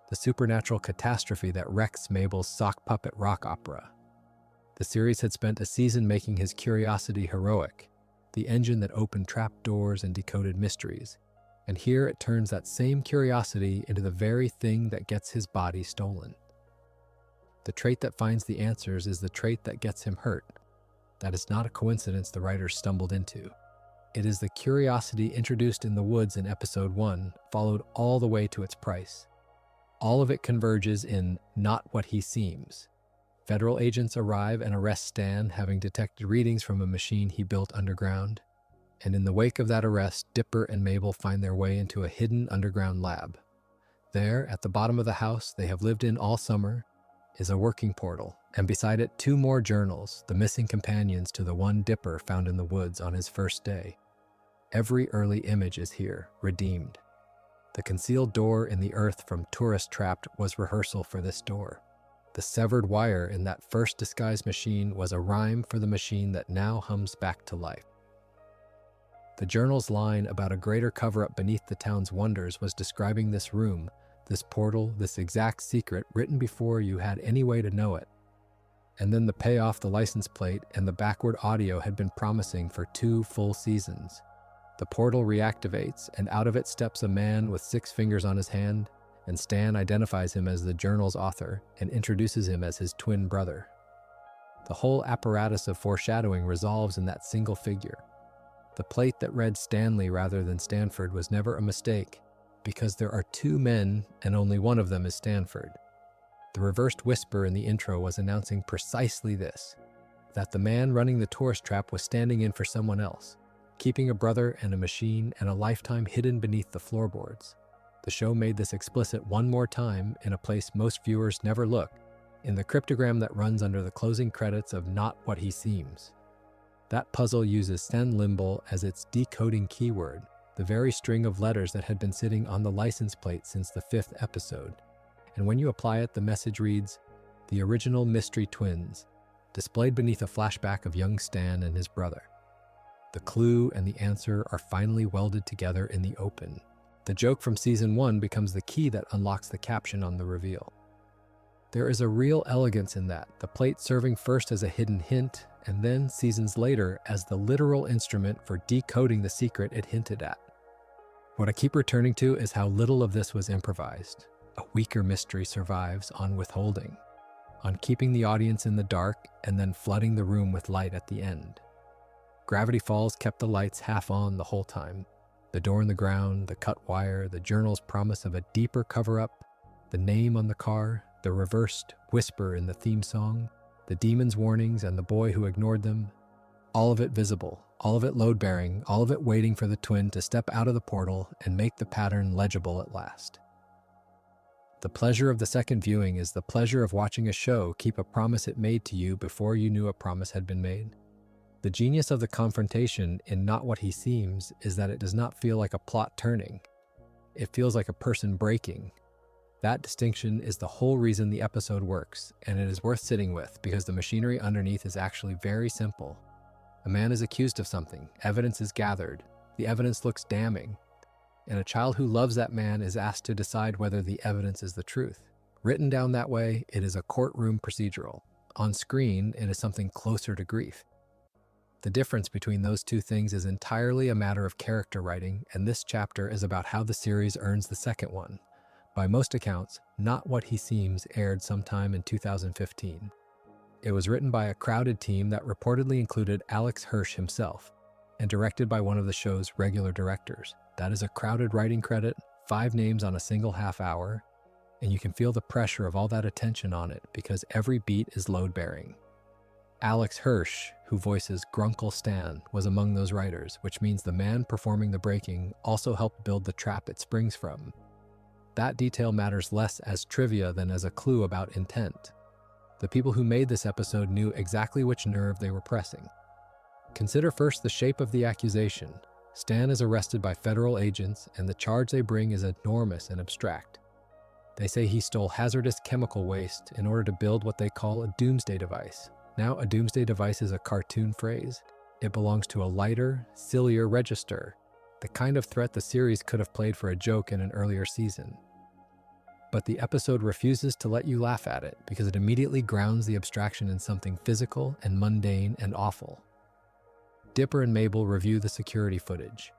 the supernatural catastrophe that wrecks Mabel's sock puppet rock opera. The series had spent a season making his curiosity heroic, the engine that opened trapdoors and decoded mysteries, and here it turns that same curiosity into the very thing that gets his body stolen. The trait that finds the answers is the trait that gets him hurt. That is not a coincidence the writers stumbled into. It is the curiosity introduced in the woods in episode 1, followed all the way to its price. All of it converges in not what he seems. Federal agents arrive and arrest Stan, having detected readings from a machine he built underground. And in the wake of that arrest, Dipper and Mabel find their way into a hidden underground lab. There, at the bottom of the house they have lived in all summer, is a working portal, and beside it 2 more journals, the missing companions to the one Dipper found in the woods on his first day. Every early image is here, redeemed. The concealed door in the earth from Tourist Trapped was rehearsal for this door. The severed wire in that first disguised machine was a rhyme for the machine that now hums back to life. The journal's line about a greater cover-up beneath the town's wonders was describing this room, this portal, this exact secret written before you had any way to know it. And then the payoff, the license plate, and the backward audio had been promising for 2 full seasons. The portal reactivates, and out of it steps a man with 6 fingers on his hand, and Stan identifies him as the journal's author and introduces him as his twin brother. The whole apparatus of foreshadowing resolves in that single figure. The plate that read Stanley rather than Stanford was never a mistake, because there are 2 men and only one of them is Stanford. The reversed whisper in the intro was announcing precisely this, that the man running the tourist trap was standing in for someone else, keeping a brother and a machine and a lifetime hidden beneath the floorboards. The show made this explicit one more time in a place most viewers never look, in the cryptogram that runs under the closing credits of Not What He Seems. That puzzle uses Sen Limbo as its decoding keyword, the very string of letters that had been sitting on the license plate since the 5th episode. And when you apply it, the message reads, "The original mystery twins," displayed beneath a flashback of young Stan and his brother. The clue and the answer are finally welded together in the open. The joke from season 1 becomes the key that unlocks the caption on the reveal. There is a real elegance in that, the plate serving first as a hidden hint, and then, seasons later, as the literal instrument for decoding the secret it hinted at. What I keep returning to is how little of this was improvised. A weaker mystery survives on withholding, on keeping the audience in the dark and then flooding the room with light at the end. Gravity Falls kept the lights half on the whole time. The door in the ground, the cut wire, the journal's promise of a deeper cover-up, the name on the car, the reversed whisper in the theme song, the demon's warnings and the boy who ignored them, all of it visible, all of it load-bearing, all of it waiting for the twin to step out of the portal and make the pattern legible at last. The pleasure of the second viewing is the pleasure of watching a show keep a promise it made to you before you knew a promise had been made. The genius of the confrontation in Not What He Seems is that it does not feel like a plot turning. It feels like a person breaking. That distinction is the whole reason the episode works, and it is worth sitting with because the machinery underneath is actually very simple. A man is accused of something, evidence is gathered, the evidence looks damning, and a child who loves that man is asked to decide whether the evidence is the truth. Written down that way, it is a courtroom procedural. On screen, it is something closer to grief. The difference between those two things is entirely a matter of character writing, and this chapter is about how the series earns the second one. By most accounts, Not What He Seems aired sometime in 2015. It was written by a crowded team that reportedly included Alex Hirsch himself, and directed by one of the show's regular directors. That is a crowded writing credit, 5 names on a single half hour, and you can feel the pressure of all that attention on it because every beat is load-bearing. Alex Hirsch, who voices Grunkle Stan, was among those writers, which means the man performing the breaking also helped build the trap it springs from. That detail matters less as trivia than as a clue about intent. The people who made this episode knew exactly which nerve they were pressing. Consider first the shape of the accusation. Stan is arrested by federal agents, and the charge they bring is enormous and abstract. They say he stole hazardous chemical waste in order to build what they call a doomsday device. Now, a doomsday device is a cartoon phrase. It belongs to a lighter, sillier register, the kind of threat the series could have played for a joke in an earlier season. But the episode refuses to let you laugh at it because it immediately grounds the abstraction in something physical and mundane and awful. Dipper and Mabel review the security footage,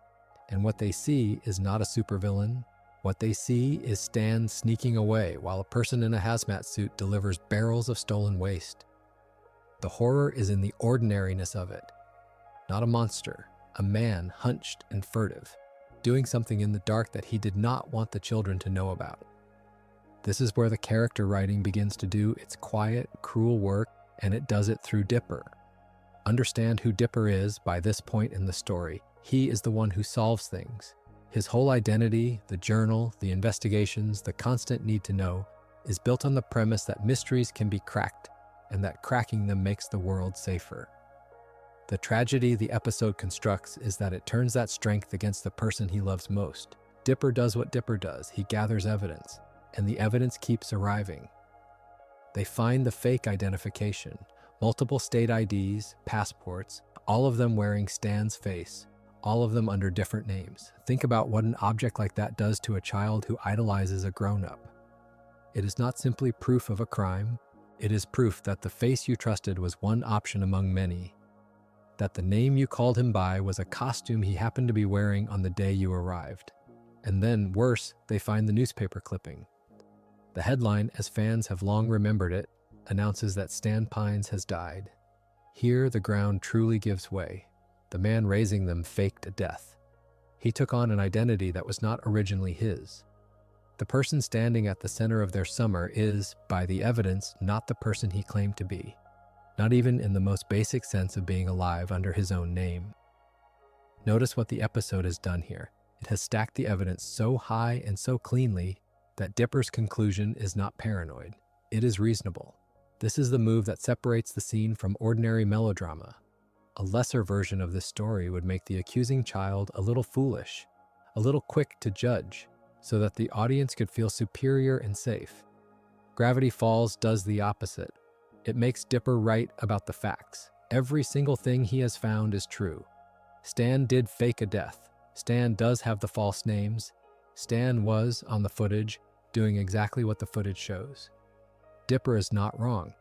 and what they see is not a supervillain. What they see is Stan sneaking away while a person in a hazmat suit delivers barrels of stolen waste. The horror is in the ordinariness of it. Not a monster, a man hunched and furtive, doing something in the dark that he did not want the children to know about. This is where the character writing begins to do its quiet, cruel work, and it does it through Dipper. Understand who Dipper is by this point in the story. He is the one who solves things. His whole identity, the journal, the investigations, the constant need to know, is built on the premise that mysteries can be cracked, and that cracking them makes the world safer. The tragedy the episode constructs is that it turns that strength against the person he loves most. Dipper does what Dipper does. He gathers evidence, and the evidence keeps arriving. They find the fake identification, multiple state IDs, passports, all of them wearing Stan's face, all of them under different names. Think about what an object like that does to a child who idolizes a grown-up. It is not simply proof of a crime. It is proof that the face you trusted was one option among many, that the name you called him by was a costume he happened to be wearing on the day you arrived. And then, worse, they find the newspaper clipping. The headline, as fans have long remembered it, announces that Stan Pines has died. Here, the ground truly gives way. The man raising them faked a death. He took on an identity that was not originally his. The person standing at the center of their summer is, by the evidence, not the person he claimed to be, not even in the most basic sense of being alive under his own name. Notice what the episode has done here. It has stacked the evidence so high and so cleanly that Dipper's conclusion is not paranoid. It is reasonable. This is the move that separates the scene from ordinary melodrama. A lesser version of this story would make the accusing child a little foolish, a little quick to judge, so that the audience could feel superior and safe. Gravity Falls does the opposite. It makes Dipper right about the facts. Every single thing he has found is true. Stan did fake a death. Stan does have the false names. Stan was, on the footage, doing exactly what the footage shows. Dipper is not wrong.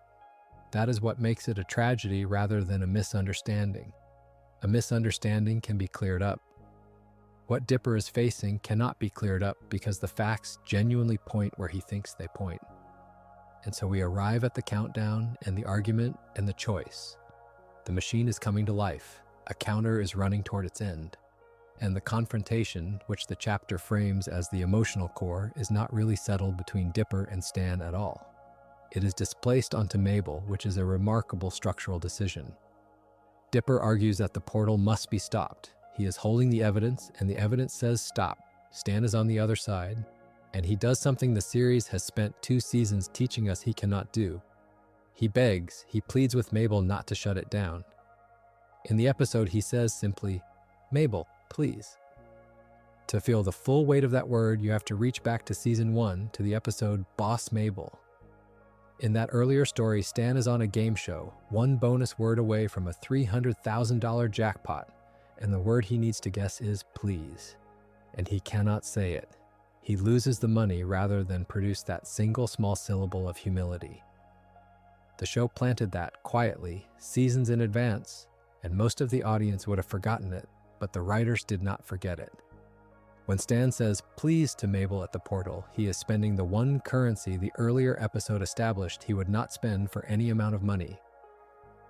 That is what makes it a tragedy rather than a misunderstanding. A misunderstanding can be cleared up. What Dipper is facing cannot be cleared up because the facts genuinely point where he thinks they point. And so we arrive at the countdown and the argument and the choice. The machine is coming to life. A counter is running toward its end. And the confrontation, which the chapter frames as the emotional core, is not really settled between Dipper and Stan at all. It is displaced onto Mabel, which is a remarkable structural decision. Dipper argues that the portal must be stopped. He is holding the evidence, and the evidence says stop. Stan is on the other side, and he does something the series has spent 2 seasons teaching us he cannot do. He begs, he pleads with Mabel not to shut it down. In the episode, he says simply, "Mabel, please." To feel the full weight of that word, you have to reach back to season 1, to the episode Boss Mabel. In that earlier story, Stan is on a game show, 1 bonus word away from a $300,000 jackpot, and the word he needs to guess is please. And he cannot say it. He loses the money rather than produce that single small syllable of humility. The show planted that quietly, seasons in advance, and most of the audience would have forgotten it, but the writers did not forget it. When Stan says please to Mabel at the portal, he is spending the one currency the earlier episode established he would not spend for any amount of money.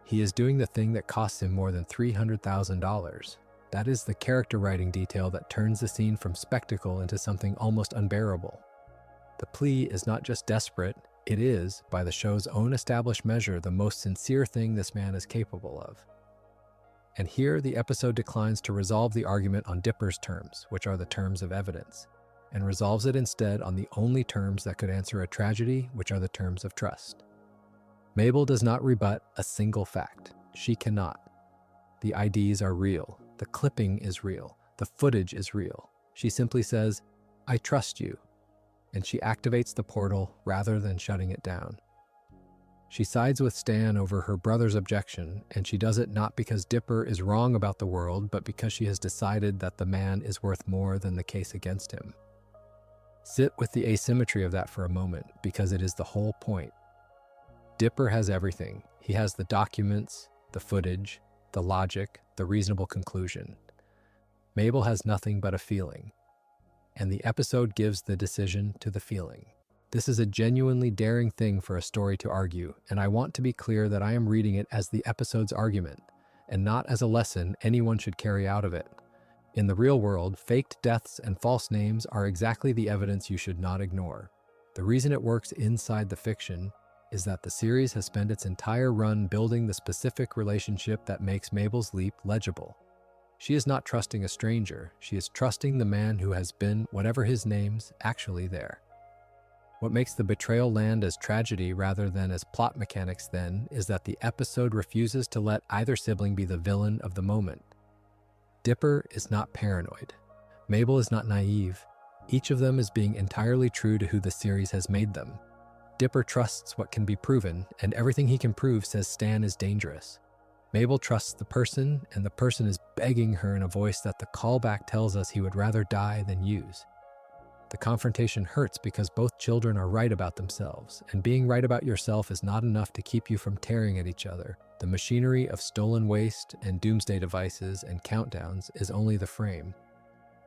He is doing the thing that costs him more than $300,000. That is the character writing detail that turns the scene from spectacle into something almost unbearable. The plea is not just desperate, it is, by the show's own established measure, the most sincere thing this man is capable of. And here the episode declines to resolve the argument on Dipper's terms, which are the terms of evidence, and resolves it instead on the only terms that could answer a tragedy, which are the terms of trust. Mabel does not rebut a single fact. She cannot. The IDs are real. The clipping is real. The footage is real. She simply says, "I trust you," and she activates the portal rather than shutting it down. She sides with Stan over her brother's objection, and she does it not because Dipper is wrong about the world, but because she has decided that the man is worth more than the case against him. Sit with the asymmetry of that for a moment, because it is the whole point. Dipper has everything. He has the documents, the footage, the logic, the reasonable conclusion. Mabel has nothing but a feeling, and the episode gives the decision to the feeling. This is a genuinely daring thing for a story to argue, and I want to be clear that I am reading it as the episode's argument, and not as a lesson anyone should carry out of it. In the real world, faked deaths and false names are exactly the evidence you should not ignore. The reason it works inside the fiction is that the series has spent its entire run building the specific relationship that makes Mabel's leap legible. She is not trusting a stranger, she is trusting the man who has been, whatever his name's, actually there. What makes the betrayal land as tragedy rather than as plot mechanics then is that the episode refuses to let either sibling be the villain of the moment. Dipper is not paranoid. Mabel is not naive. Each of them is being entirely true to who the series has made them. Dipper trusts what can be proven, and everything he can prove says Stan is dangerous. Mabel trusts the person, and the person is begging her in a voice that the callback tells us he would rather die than use. The confrontation hurts because both children are right about themselves, and being right about yourself is not enough to keep you from tearing at each other. The machinery of stolen waste and doomsday devices and countdowns is only the frame.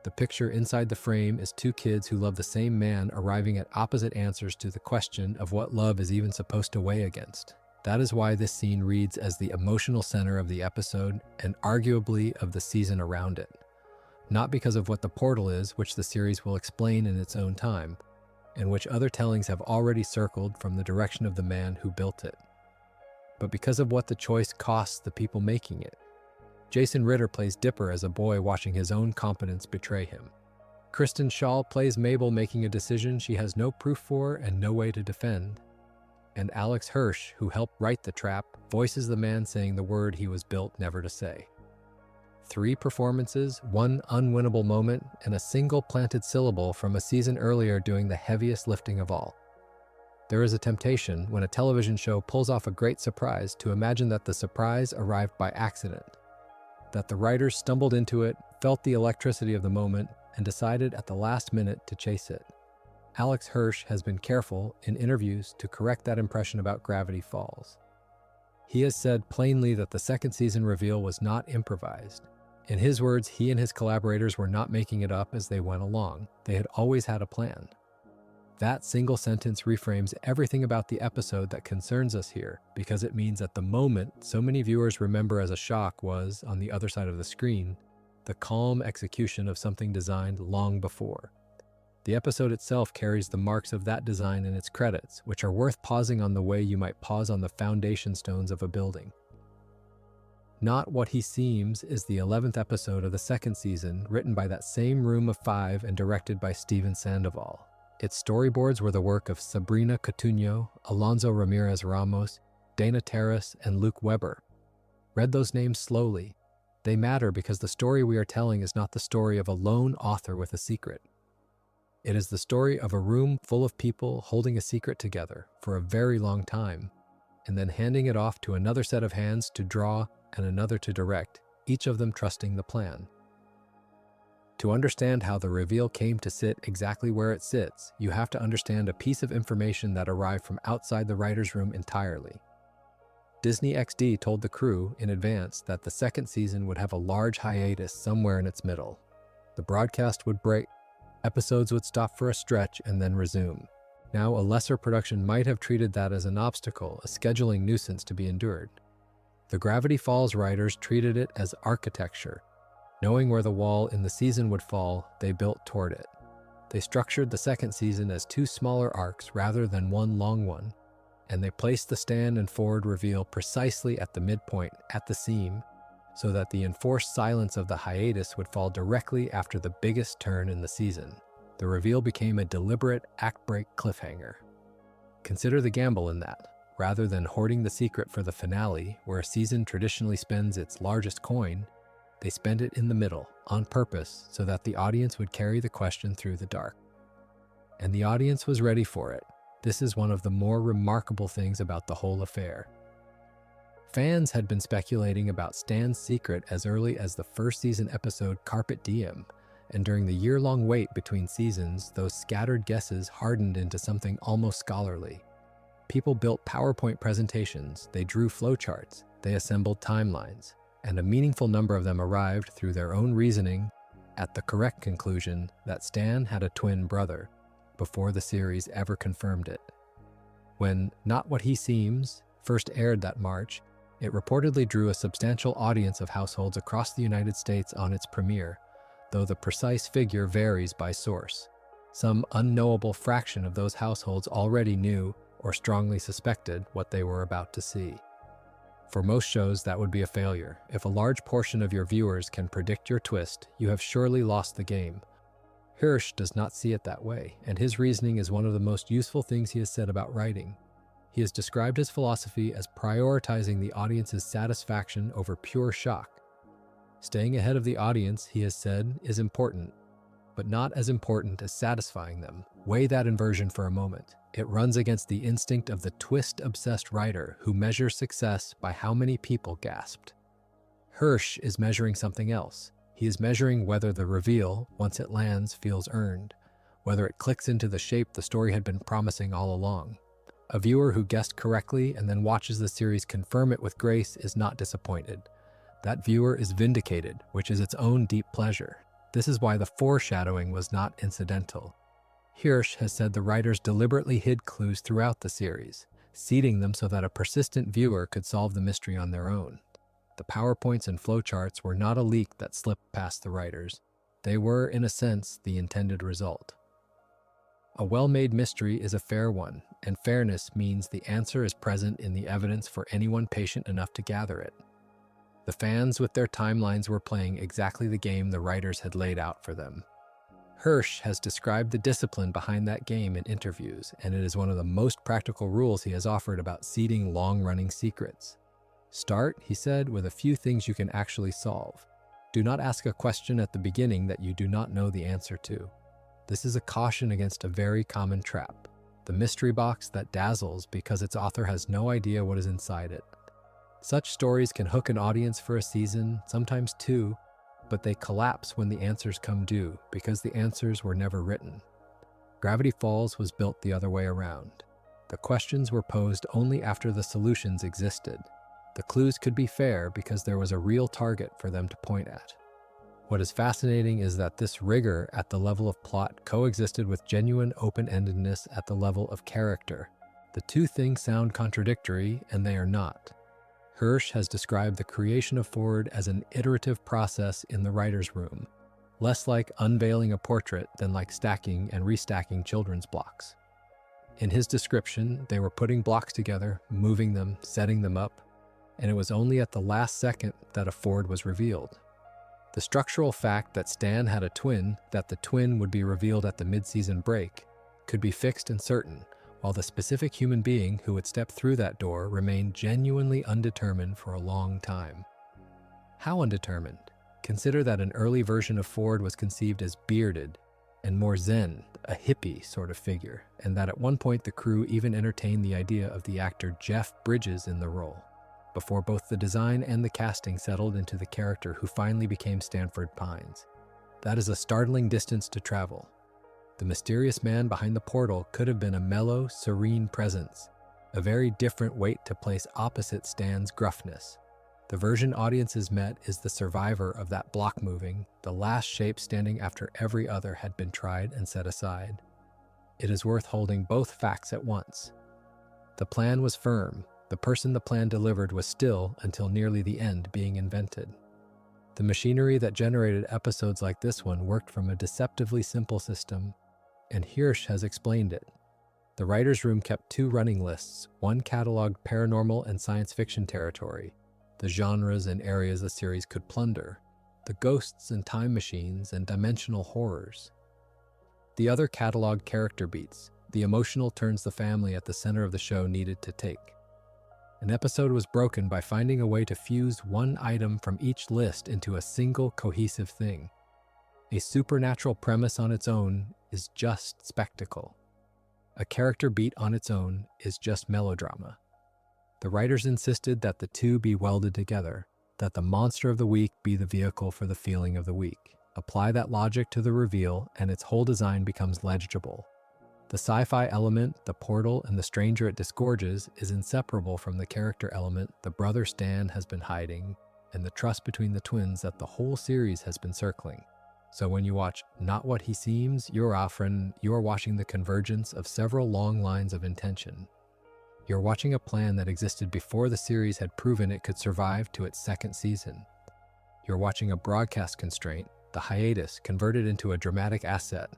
The picture inside the frame is 2 kids who love the same man arriving at opposite answers to the question of what love is even supposed to weigh against. That is why this scene reads as the emotional center of the episode and arguably of the season around it. Not because of what the portal is, which the series will explain in its own time, and which other tellings have already circled from the direction of the man who built it, but because of what the choice costs the people making it. Jason Ritter plays Dipper as a boy watching his own competence betray him. Kristen Schaal plays Mabel making a decision she has no proof for and no way to defend. And Alex Hirsch, who helped write the trap, voices the man saying the word he was built never to say. 3 performances, 1 unwinnable moment, and a single planted syllable from a season earlier doing the heaviest lifting of all. There is a temptation, when a television show pulls off a great surprise, to imagine that the surprise arrived by accident. that the writers stumbled into it, felt the electricity of the moment, and decided at the last minute to chase it. Alex Hirsch has been careful in interviews to correct that impression about Gravity Falls. He has said plainly that the second season reveal was not improvised. In his words, he and his collaborators were not making it up as they went along. They had always had a plan. That single sentence reframes everything about the episode that concerns us here, because it means that the moment so many viewers remember as a shock was, on the other side of the screen, the calm execution of something designed long before. The episode itself carries the marks of that design in its credits, which are worth pausing on the way you might pause on the foundation stones of a building. Not What He Seems is the 11th episode of the second season, written by that same room of five and directed by Steven Sandoval. Its storyboards were the work of Sabrina Coutinho, Alonso Ramirez Ramos, Dana Terrace, and Luke Weber. Read those names slowly. They matter because the story we are telling is not the story of a lone author with a secret. It is the story of a room full of people holding a secret together for a very long time, and then handing it off to another set of hands to draw and another to direct, each of them trusting the plan. To understand how the reveal came to sit exactly where it sits, you have to understand a piece of information that arrived from outside the writer's room entirely. Disney XD told the crew in advance that the second season would have a large hiatus somewhere in its middle. The broadcast would break, episodes would stop for a stretch and then resume. Now, a lesser production might have treated that as an obstacle, a scheduling nuisance to be endured. The Gravity Falls writers treated it as architecture. Knowing where the wall in the season would fall, they built toward it. They structured the second season as two smaller arcs rather than one long one, and they placed the stand and forward reveal precisely at the midpoint, at the seam, so that the enforced silence of the hiatus would fall directly after the biggest turn in the season. The reveal became a deliberate act-break cliffhanger. Consider the gamble in that. Rather than hoarding the secret for the finale, where a season traditionally spends its largest coin, they spend it in the middle, on purpose, so that the audience would carry the question through the dark. And the audience was ready for it. This is one of the more remarkable things about the whole affair. Fans had been speculating about Stan's secret as early as the first season episode Carpet Diem, and during the year-long wait between seasons, those scattered guesses hardened into something almost scholarly. People built PowerPoint presentations, they drew flowcharts, they assembled timelines, and a meaningful number of them arrived through their own reasoning at the correct conclusion that Stan had a twin brother before the series ever confirmed it. When Not What He Seems first aired that March, it reportedly drew a substantial audience of households across the United States on its premiere, though the precise figure varies by source. Some unknowable fraction of those households already knew or strongly suspected what they were about to see. For most shows, that would be a failure. If a large portion of your viewers can predict your twist, you have surely lost the game. Hirsch does not see it that way, and his reasoning is one of the most useful things he has said about writing. He has described his philosophy as prioritizing the audience's satisfaction over pure shock. Staying ahead of the audience, he has said, is important, but not as important as satisfying them. Weigh that inversion for a moment. It runs against the instinct of the twist-obsessed writer who measures success by how many people gasped. Hirsch is measuring something else. He is measuring whether the reveal, once it lands, feels earned, whether it clicks into the shape the story had been promising all along. A viewer who guessed correctly and then watches the series confirm it with grace is not disappointed. That viewer is vindicated, which is its own deep pleasure. This is why the foreshadowing was not incidental. Hirsch has said the writers deliberately hid clues throughout the series, seeding them so that a persistent viewer could solve the mystery on their own. The PowerPoints and flowcharts were not a leak that slipped past the writers. They were, in a sense, the intended result. A well-made mystery is a fair one, and fairness means the answer is present in the evidence for anyone patient enough to gather it. The fans with their timelines were playing exactly the game the writers had laid out for them. Hirsch has described the discipline behind that game in interviews, and it is one of the most practical rules he has offered about seeding long-running secrets. Start, he said, with a few things you can actually solve. Do not ask a question at the beginning that you do not know the answer to. This is a caution against a very common trap, the mystery box that dazzles because its author has no idea what is inside it. Such stories can hook an audience for a season, sometimes two, but they collapse when the answers come due because the answers were never written. Gravity Falls was built the other way around. The questions were posed only after the solutions existed. The clues could be fair because there was a real target for them to point at. What is fascinating is that this rigor at the level of plot coexisted with genuine open-endedness at the level of character. The two things sound contradictory, and they are not. Hirsch has described the creation of Forward as an iterative process in the writer's room, less like unveiling a portrait than like stacking and restacking children's blocks. In his description, they were putting blocks together, moving them, setting them up, and it was only at the last second that a Ford was revealed. The structural fact that Stan had a twin, that the twin would be revealed at the mid-season break, could be fixed and certain, while the specific human being who would step through that door remained genuinely undetermined for a long time. How undetermined? Consider that an early version of Ford was conceived as bearded and more zen, a hippie sort of figure, and that at one point the crew even entertained the idea of the actor Jeff Bridges in the role, before both the design and the casting settled into the character who finally became Stanford Pines. That is a startling distance to travel. The mysterious man behind the portal could have been a mellow, serene presence, a very different weight to place opposite Stan's gruffness. The version audiences met is the survivor of that block moving, the last shape standing after every other had been tried and set aside. It is worth holding both facts at once. The plan was firm. The person the plan delivered was still, until nearly the end, being invented. The machinery that generated episodes like this one worked from a deceptively simple system, and Hirsch has explained it. The writer's room kept two running lists, one cataloged paranormal and science fiction territory, the genres and areas the series could plunder, the ghosts and time machines and dimensional horrors. The other cataloged character beats, the emotional turns the family at the center of the show needed to take. An episode was broken by finding a way to fuse one item from each list into a single cohesive thing. A supernatural premise on its own is just spectacle. A character beat on its own is just melodrama. The writers insisted that the two be welded together, that the monster of the week be the vehicle for the feeling of the week. Apply that logic to the reveal, and its whole design becomes legible. The sci-fi element, the portal, and the stranger it disgorges is inseparable from the character element the brother Stan has been hiding, and the trust between the twins that the whole series has been circling. So when you watch Not What He Seems, you are watching the convergence of several long lines of intention. You're watching a plan that existed before the series had proven it could survive to its second season. You're watching a broadcast constraint, the hiatus converted into a dramatic asset,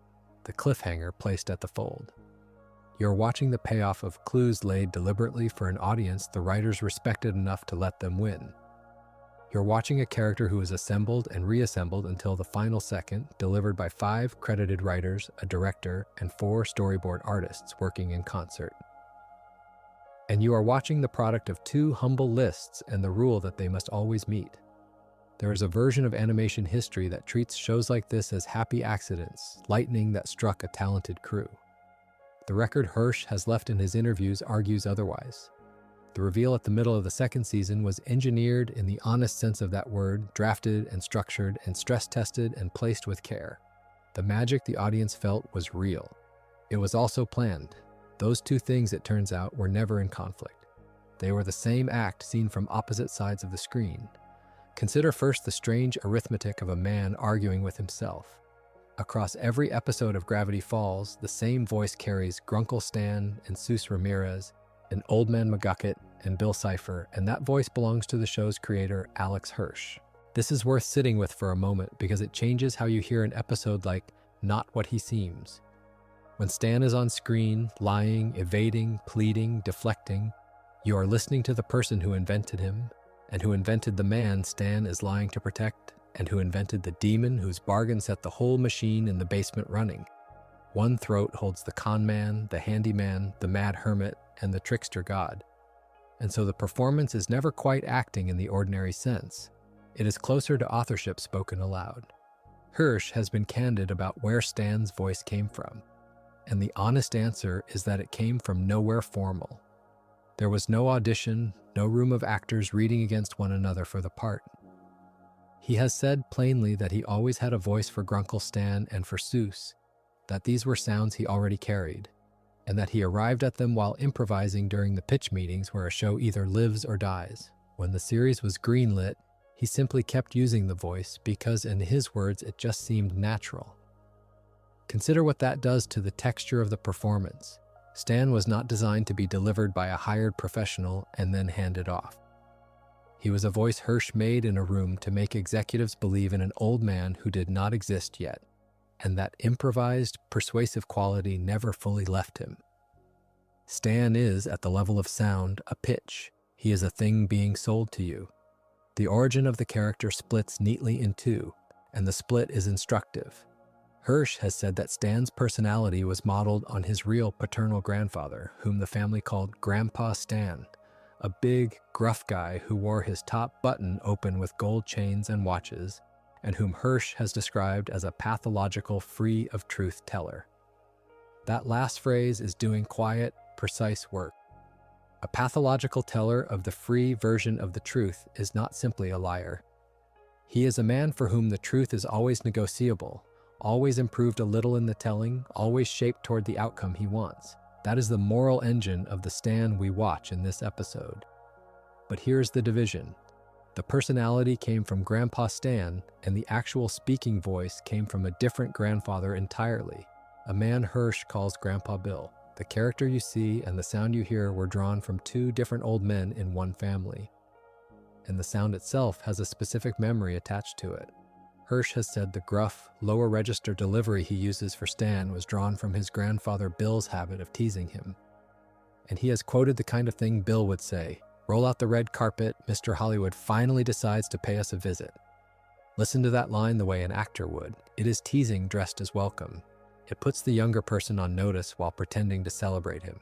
the cliffhanger placed at the fold. You're watching the payoff of clues laid deliberately for an audience the writers respected enough to let them win. You're watching a character who is assembled and reassembled until the final second, delivered by 5 credited writers, a director, and 4 storyboard artists working in concert. And you are watching the product of 2 humble lists and the rule that they must always meet. There is a version of animation history that treats shows like this as happy accidents, lightning that struck a talented crew. The record Hirsch has left in his interviews argues otherwise. The reveal at the middle of the second season was engineered in the honest sense of that word, drafted and structured and stress-tested and placed with care. The magic the audience felt was real. It was also planned. Those two things, it turns out, were never in conflict. They were the same act seen from opposite sides of the screen. Consider first the strange arithmetic of a man arguing with himself. Across every episode of Gravity Falls, the same voice carries Grunkle Stan and Seuss Ramirez and Old Man McGucket and Bill Cipher, and that voice belongs to the show's creator, Alex Hirsch. This is worth sitting with for a moment because it changes how you hear an episode like Not What He Seems. When Stan is on screen, lying, evading, pleading, deflecting, you are listening to the person who invented him, and who invented the man Stan is lying to protect, and who invented the demon whose bargain set the whole machine in the basement running. One throat holds the con man, the handyman, the mad hermit, and the trickster god. And so the performance is never quite acting in the ordinary sense. It is closer to authorship spoken aloud. Hirsch has been candid about where Stan's voice came from, and the honest answer is that it came from nowhere formal. There was no audition, no room of actors reading against one another for the part. He has said plainly that he always had a voice for Grunkle Stan and for Seuss, that these were sounds he already carried, and that he arrived at them while improvising during the pitch meetings where a show either lives or dies. When the series was greenlit, he simply kept using the voice because, in his words, it just seemed natural. Consider what that does to the texture of the performance. Stan was not designed to be delivered by a hired professional and then handed off. He was a voice Hirsch made in a room to make executives believe in an old man who did not exist yet, and that improvised, persuasive quality never fully left him. Stan is, at the level of sound, a pitch. He is a thing being sold to you. The origin of the character splits neatly in two, and the split is instructive. Hirsch has said that Stan's personality was modeled on his real paternal grandfather, whom the family called Grandpa Stan, a big, gruff guy who wore his top button open with gold chains and watches, and whom Hirsch has described as a pathological free-of-truth teller. That last phrase is doing quiet, precise work. A pathological teller of the free version of the truth is not simply a liar. He is a man for whom the truth is always negotiable, always improved a little in the telling, always shaped toward the outcome he wants. That is the moral engine of the Stan we watch in this episode. But here's the division. The personality came from Grandpa Stan, and the actual speaking voice came from a different grandfather entirely, a man Hirsch calls Grandpa Bill. The character you see and the sound you hear were drawn from two different old men in one family, and the sound itself has a specific memory attached to it. Hirsch has said the gruff, lower register delivery he uses for Stan was drawn from his grandfather Bill's habit of teasing him. And he has quoted the kind of thing Bill would say, "Roll out the red carpet, Mr. Hollywood finally decides to pay us a visit." Listen to that line the way an actor would. It is teasing dressed as welcome. It puts the younger person on notice while pretending to celebrate him.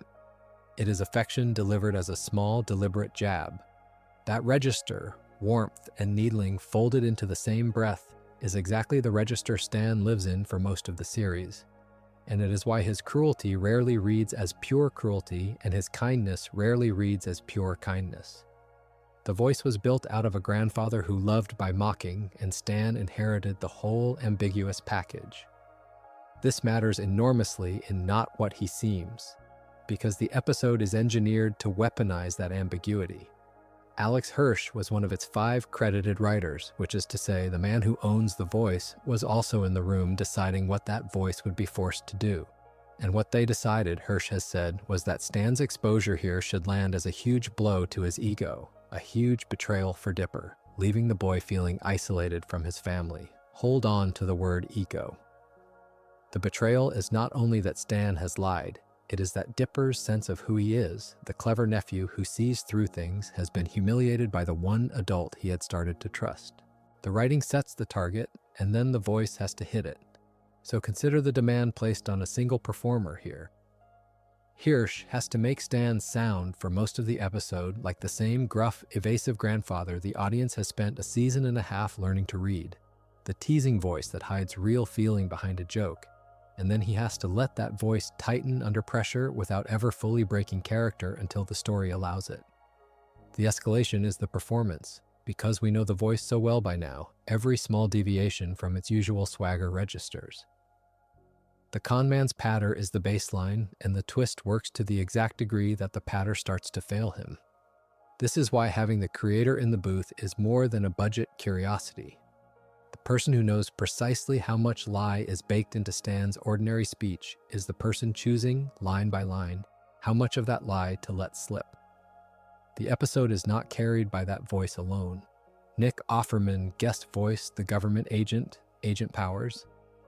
It is affection delivered as a small, deliberate jab. That register, warmth, and needling folded into the same breath is exactly the register Stan lives in for most of the series, and it is why his cruelty rarely reads as pure cruelty and his kindness rarely reads as pure kindness. The voice was built out of a grandfather who loved by mocking, and Stan inherited the whole ambiguous package. This matters enormously in Not What He Seems, because the episode is engineered to weaponize that ambiguity. Alex Hirsch was one of its 5 credited writers, which is to say the man who owns the voice was also in the room deciding what that voice would be forced to do. And what they decided, Hirsch has said, was that Stan's exposure here should land as a huge blow to his ego, a huge betrayal for Dipper, leaving the boy feeling isolated from his family. Hold on to the word ego. The betrayal is not only that Stan has lied, it is that Dipper's sense of who he is, the clever nephew who sees through things, has been humiliated by the one adult he had started to trust. The writing sets the target, and then the voice has to hit it. So consider the demand placed on a single performer here. Hirsch has to make Stan sound for most of the episode like the same gruff, evasive grandfather the audience has spent a season and a half learning to read. The teasing voice that hides real feeling behind a joke. And then he has to let that voice tighten under pressure without ever fully breaking character until the story allows it. The escalation is the performance. Because we know the voice so well by now, every small deviation from its usual swagger registers. The conman's patter is the baseline, and the twist works to the exact degree that the patter starts to fail him. This is why having the creator in the booth is more than a budget curiosity. The person who knows precisely how much lie is baked into Stan's ordinary speech is the person choosing, line by line, how much of that lie to let slip. The episode is not carried by that voice alone. Nick Offerman guest voiced the government agent, Agent Powers,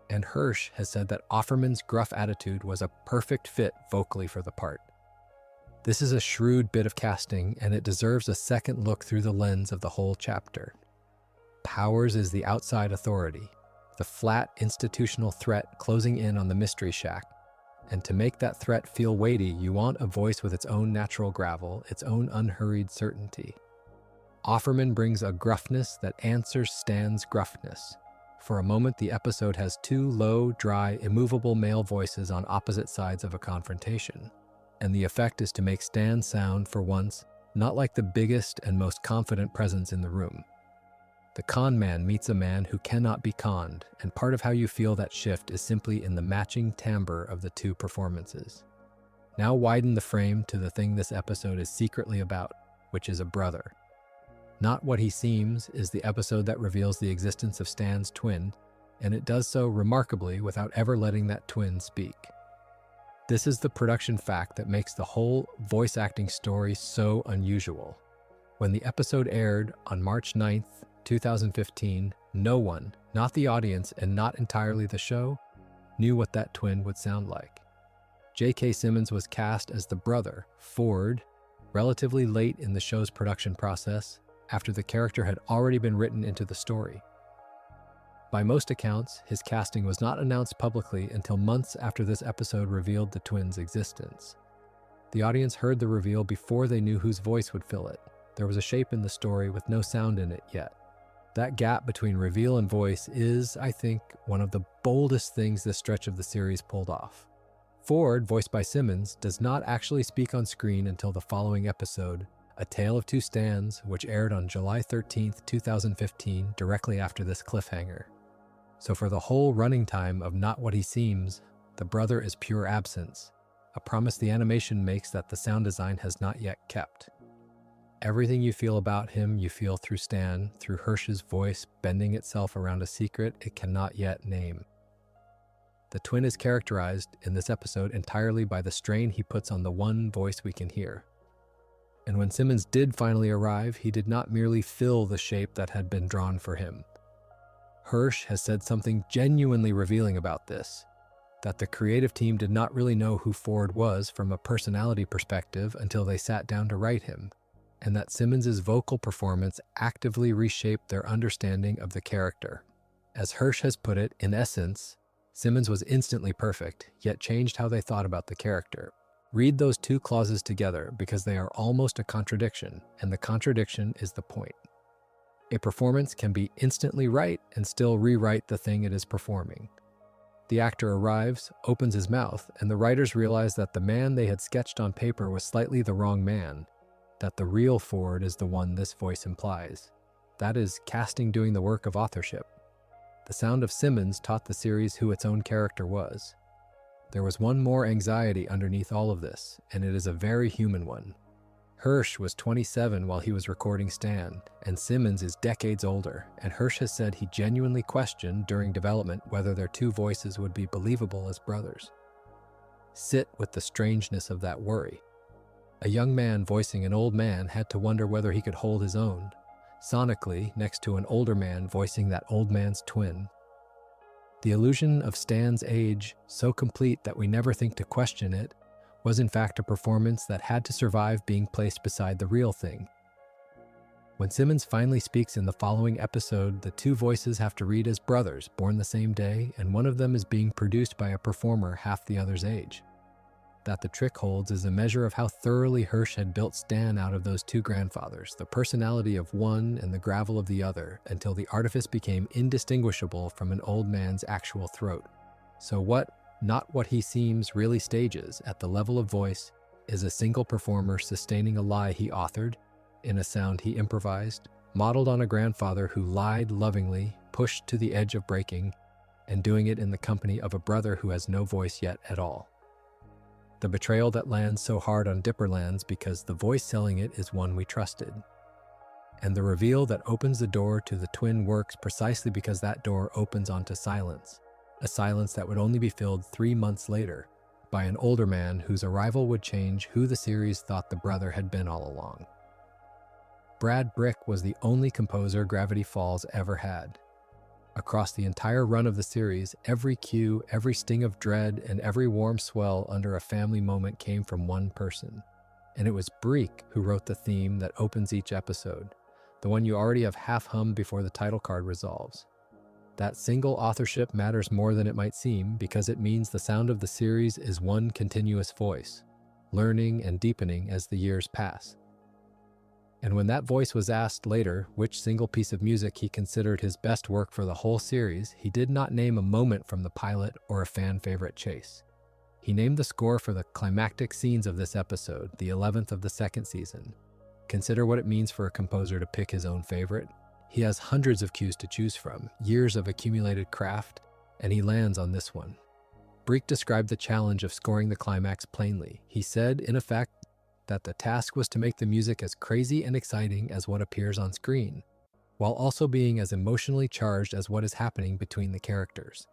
and Hirsch has said that Offerman's gruff attitude was a perfect fit vocally for the part. This is a shrewd bit of casting, and it deserves a second look through the lens of the whole chapter. Powers is the outside authority, the flat institutional threat closing in on the Mystery Shack. And to make that threat feel weighty, you want a voice with its own natural gravel, its own unhurried certainty. Offerman brings a gruffness that answers Stan's gruffness. For a moment, the episode has 2 low, dry, immovable male voices on opposite sides of a confrontation. and the effect is to make Stan sound, for once, not like the biggest and most confident presence in the room. The con man meets a man who cannot be conned, and part of how you feel that shift is simply in the matching timbre of the two performances. Now widen the frame to the thing this episode is secretly about, which is a brother. Not What He Seems is the episode that reveals the existence of Stan's twin, and it does so remarkably without ever letting that twin speak. This is the production fact that makes the whole voice acting story so unusual. When the episode aired on March 9th, 2015, no one, not the audience and not entirely the show, knew what that twin would sound like. J.K. Simmons was cast as the brother, Ford, relatively late in the show's production process, after the character had already been written into the story. By most accounts, his casting was not announced publicly until months after this episode revealed the twins' existence. The audience heard the reveal before they knew whose voice would fill it. There was a shape in the story with no sound in it yet. That gap between reveal and voice is, I think, one of the boldest things this stretch of the series pulled off. Ford, voiced by Simmons, does not actually speak on screen until the following episode, A Tale of Two Stans, which aired on July 13th, 2015, directly after this cliffhanger. So for the whole running time of Not What He Seems, the brother is pure absence, a promise the animation makes that the sound design has not yet kept. Everything you feel about him, you feel through Stan, through Hirsch's voice bending itself around a secret it cannot yet name. The twin is characterized in this episode entirely by the strain he puts on the one voice we can hear. And when Simmons did finally arrive, he did not merely fill the shape that had been drawn for him. Hirsch has said something genuinely revealing about this, that the creative team did not really know who Ford was from a personality perspective until they sat down to write him, and that Simmons' vocal performance actively reshaped their understanding of the character. As Hirsch has put it, in essence, Simmons was instantly perfect, yet changed how they thought about the character. Read those two clauses together because they are almost a contradiction, and the contradiction is the point. A performance can be instantly right and still rewrite the thing it is performing. The actor arrives, opens his mouth, and the writers realize that the man they had sketched on paper was slightly the wrong man, that the real Ford is the one this voice implies. That is casting doing the work of authorship. The sound of Simmons taught the series who its own character was. There was one more anxiety underneath all of this, and it is a very human one. Hirsch was 27 while he was recording Stan, and Simmons is decades older, and Hirsch has said he genuinely questioned during development whether their two voices would be believable as brothers. Sit with the strangeness of that worry. A young man voicing an old man had to wonder whether he could hold his own, sonically next to an older man voicing that old man's twin. The illusion of Stan's age, so complete that we never think to question it, was in fact a performance that had to survive being placed beside the real thing. When Simmons finally speaks in the following episode, the two voices have to read as brothers, born the same day, and one of them is being produced by a performer half the other's age. That the trick holds is a measure of how thoroughly Hirsch had built Stan out of those two grandfathers, the personality of one and the gravel of the other, until the artifice became indistinguishable from an old man's actual throat. So what Not What He Seems really stages at the level of voice is a single performer sustaining a lie he authored, in a sound he improvised, modeled on a grandfather who lied lovingly, pushed to the edge of breaking, and doing it in the company of a brother who has no voice yet at all. The betrayal that lands so hard on Dipperlands because the voice selling it is one we trusted. And the reveal that opens the door to the twin works precisely because that door opens onto silence. A silence that would only be filled 3 months later by an older man whose arrival would change who the series thought the brother had been all along. Brad Brick was the only composer Gravity Falls ever had. Across the entire run of the series, every cue, every sting of dread, and every warm swell under a family moment came from one person. And it was Brick who wrote the theme that opens each episode, the one you already have half-hummed before the title card resolves. That single authorship matters more than it might seem because it means the sound of the series is one continuous voice, learning and deepening as the years pass. And when that voice was asked later which single piece of music he considered his best work for the whole series, he did not name a moment from the pilot or a fan favorite chase. He named the score for the climactic scenes of this episode, the 11th of the second season. Consider what it means for a composer to pick his own favorite. He has hundreds of cues to choose from, years of accumulated craft, and he lands on this one. Break described the challenge of scoring the climax plainly. He said, in effect, that the task was to make the music as crazy and exciting as what appears on screen, while also being as emotionally charged as what is happening between the characters.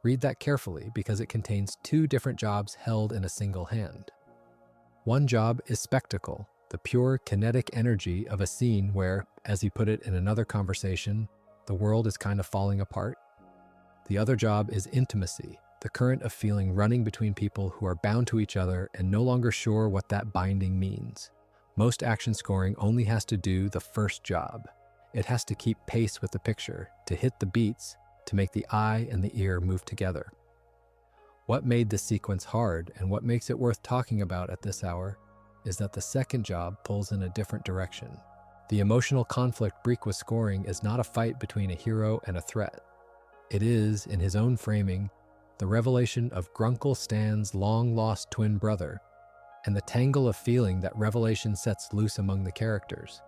Read that carefully because it contains two different jobs held in a single hand. One job is spectacle, the pure kinetic energy of a scene where, as he put it in another conversation, the world is kind of falling apart. The other job is intimacy, the current of feeling running between people who are bound to each other and no longer sure what that binding means. Most action scoring only has to do the first job. It has to keep pace with the picture, to hit the beats, to make the eye and the ear move together. What made this sequence hard and what makes it worth talking about at this hour is that the second job pulls in a different direction. The emotional conflict Break was scoring is not a fight between a hero and a threat. It is, in his own framing, the revelation of Grunkle Stan's long-lost twin brother and the tangle of feeling that revelation sets loose among the characters.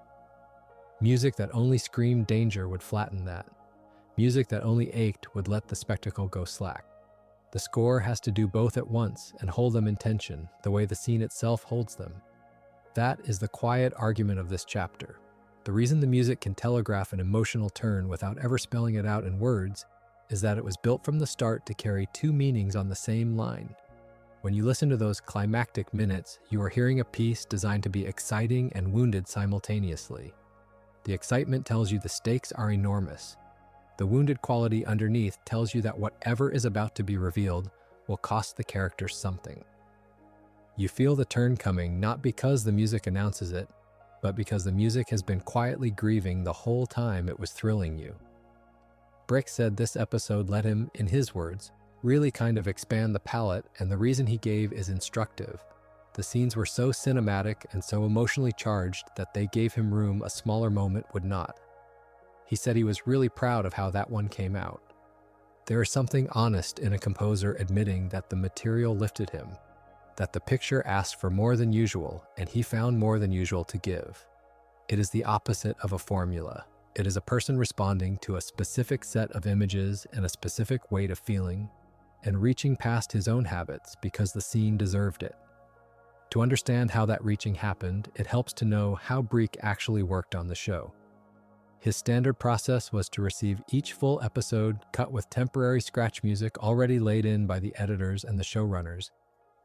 Music that only screamed danger would flatten that. Music that only ached would let the spectacle go slack. The score has to do both at once and hold them in tension, the way the scene itself holds them. That is the quiet argument of this chapter. The reason the music can telegraph an emotional turn without ever spelling it out in words is that it was built from the start to carry two meanings on the same line. When you listen to those climactic minutes, you are hearing a piece designed to be exciting and wounded simultaneously. The excitement tells you the stakes are enormous. The wounded quality underneath tells you that whatever is about to be revealed will cost the characters something. You feel the turn coming not because the music announces it, but because the music has been quietly grieving the whole time it was thrilling you. Break said this episode let him, in his words, really kind of expand the palette, and the reason he gave is instructive. The scenes were so cinematic and so emotionally charged that they gave him room a smaller moment would not. He said he was really proud of how that one came out. There is something honest in a composer admitting that the material lifted him, that the picture asked for more than usual, and he found more than usual to give. It is the opposite of a formula. It is a person responding to a specific set of images and a specific weight of feeling, and reaching past his own habits because the scene deserved it. To understand how that reaching happened, it helps to know how Break actually worked on the show. His standard process was to receive each full episode cut with temporary scratch music already laid in by the editors and the showrunners,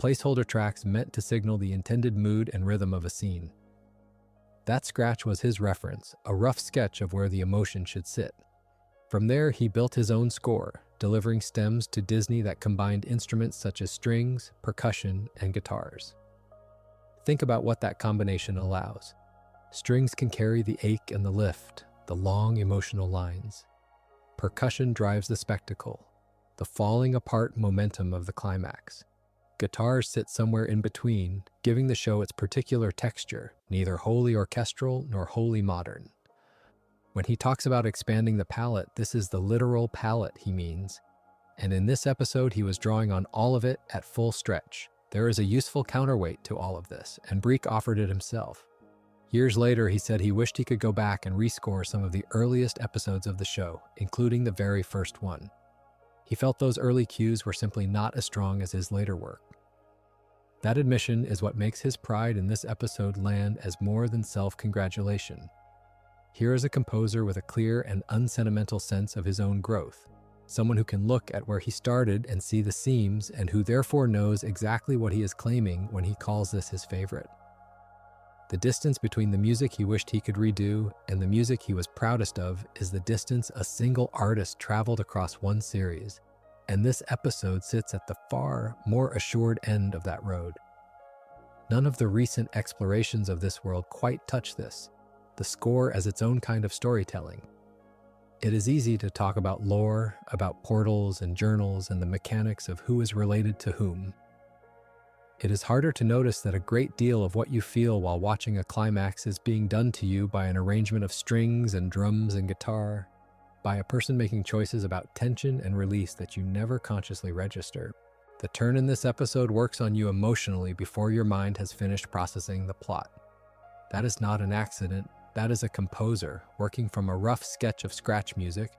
placeholder tracks meant to signal the intended mood and rhythm of a scene. That scratch was his reference, a rough sketch of where the emotion should sit. From there, he built his own score, delivering stems to Disney that combined instruments such as strings, percussion, and guitars. Think about what that combination allows. Strings can carry the ache and the lift, the long emotional lines. Percussion drives the spectacle, the falling apart momentum of the climax. Guitars sit somewhere in between, giving the show its particular texture, neither wholly orchestral nor wholly modern. When he talks about expanding the palette, this is the literal palette he means. And in this episode, he was drawing on all of it at full stretch. There is a useful counterweight to all of this, and Break offered it himself. Years later, he said he wished he could go back and rescore some of the earliest episodes of the show, including the very first one. He felt those early cues were simply not as strong as his later work. That admission is what makes his pride in this episode land as more than self-congratulation. Here is a composer with a clear and unsentimental sense of his own growth, someone who can look at where he started and see the seams, and who therefore knows exactly what he is claiming when he calls this his favorite. The distance between the music he wished he could redo and the music he was proudest of is the distance a single artist traveled across one series, and this episode sits at the far, more assured end of that road. None of the recent explorations of this world quite touch this, the score as its own kind of storytelling. It is easy to talk about lore, about portals and journals and the mechanics of who is related to whom. It is harder to notice that a great deal of what you feel while watching a climax is being done to you by an arrangement of strings and drums and guitar, by a person making choices about tension and release that you never consciously register. The turn in this episode works on you emotionally before your mind has finished processing the plot. That is not an accident. That is a composer working from a rough sketch of scratch music,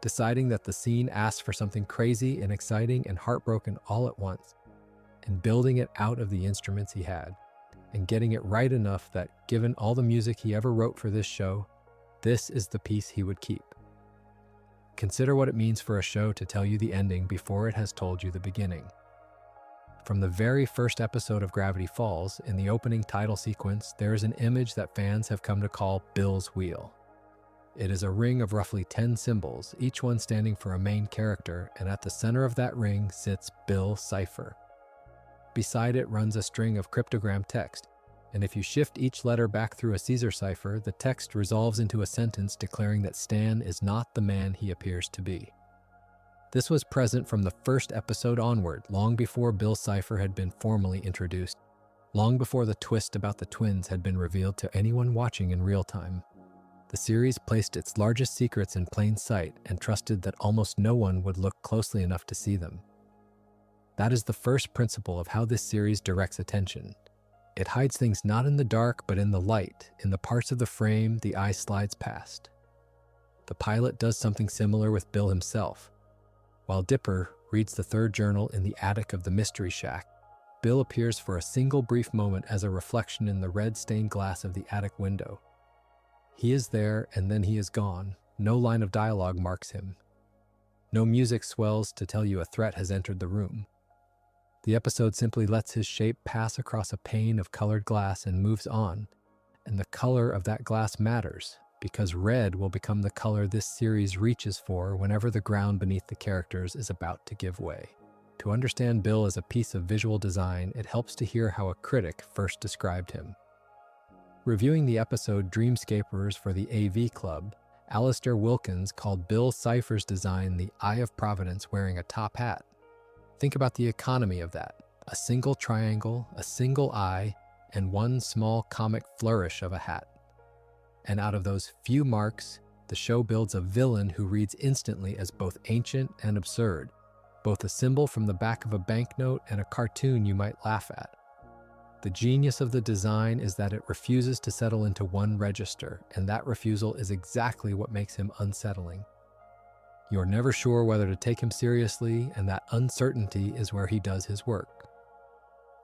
deciding that the scene asks for something crazy and exciting and heartbroken all at once, and building it out of the instruments he had, and getting it right enough that, given all the music he ever wrote for this show, this is the piece he would keep. Consider what it means for a show to tell you the ending before it has told you the beginning. From the very first episode of Gravity Falls, in the opening title sequence, there is an image that fans have come to call Bill's Wheel. It is a ring of roughly 10 symbols, each one standing for a main character, and at the center of that ring sits Bill Cipher. Beside it runs a string of cryptogram text, and if you shift each letter back through a Caesar cipher, the text resolves into a sentence declaring that Stan is not the man he appears to be. This was present from the first episode onward, long before Bill Cipher had been formally introduced, long before the twist about the twins had been revealed to anyone watching in real time. The series placed its largest secrets in plain sight and trusted that almost no one would look closely enough to see them. That is the first principle of how this series directs attention. It hides things not in the dark, but in the light, in the parts of the frame the eye slides past. The pilot does something similar with Bill himself. While Dipper reads the third journal in the attic of the Mystery Shack, Bill appears for a single brief moment as a reflection in the red stained glass of the attic window. He is there and then he is gone. No line of dialogue marks him. No music swells to tell you a threat has entered the room. The episode simply lets his shape pass across a pane of colored glass and moves on, and the color of that glass matters, because red will become the color this series reaches for whenever the ground beneath the characters is about to give way. To understand Bill as a piece of visual design, it helps to hear how a critic first described him. Reviewing the episode Dreamscapers for the AV Club, Alistair Wilkins called Bill Cipher's design the Eye of Providence wearing a top hat. Think about the economy of that. A single triangle, a single eye, and one small comic flourish of a hat. And out of those few marks, the show builds a villain who reads instantly as both ancient and absurd, both a symbol from the back of a banknote and a cartoon you might laugh at. The genius of the design is that it refuses to settle into one register, and that refusal is exactly what makes him unsettling. You're never sure whether to take him seriously, and that uncertainty is where he does his work.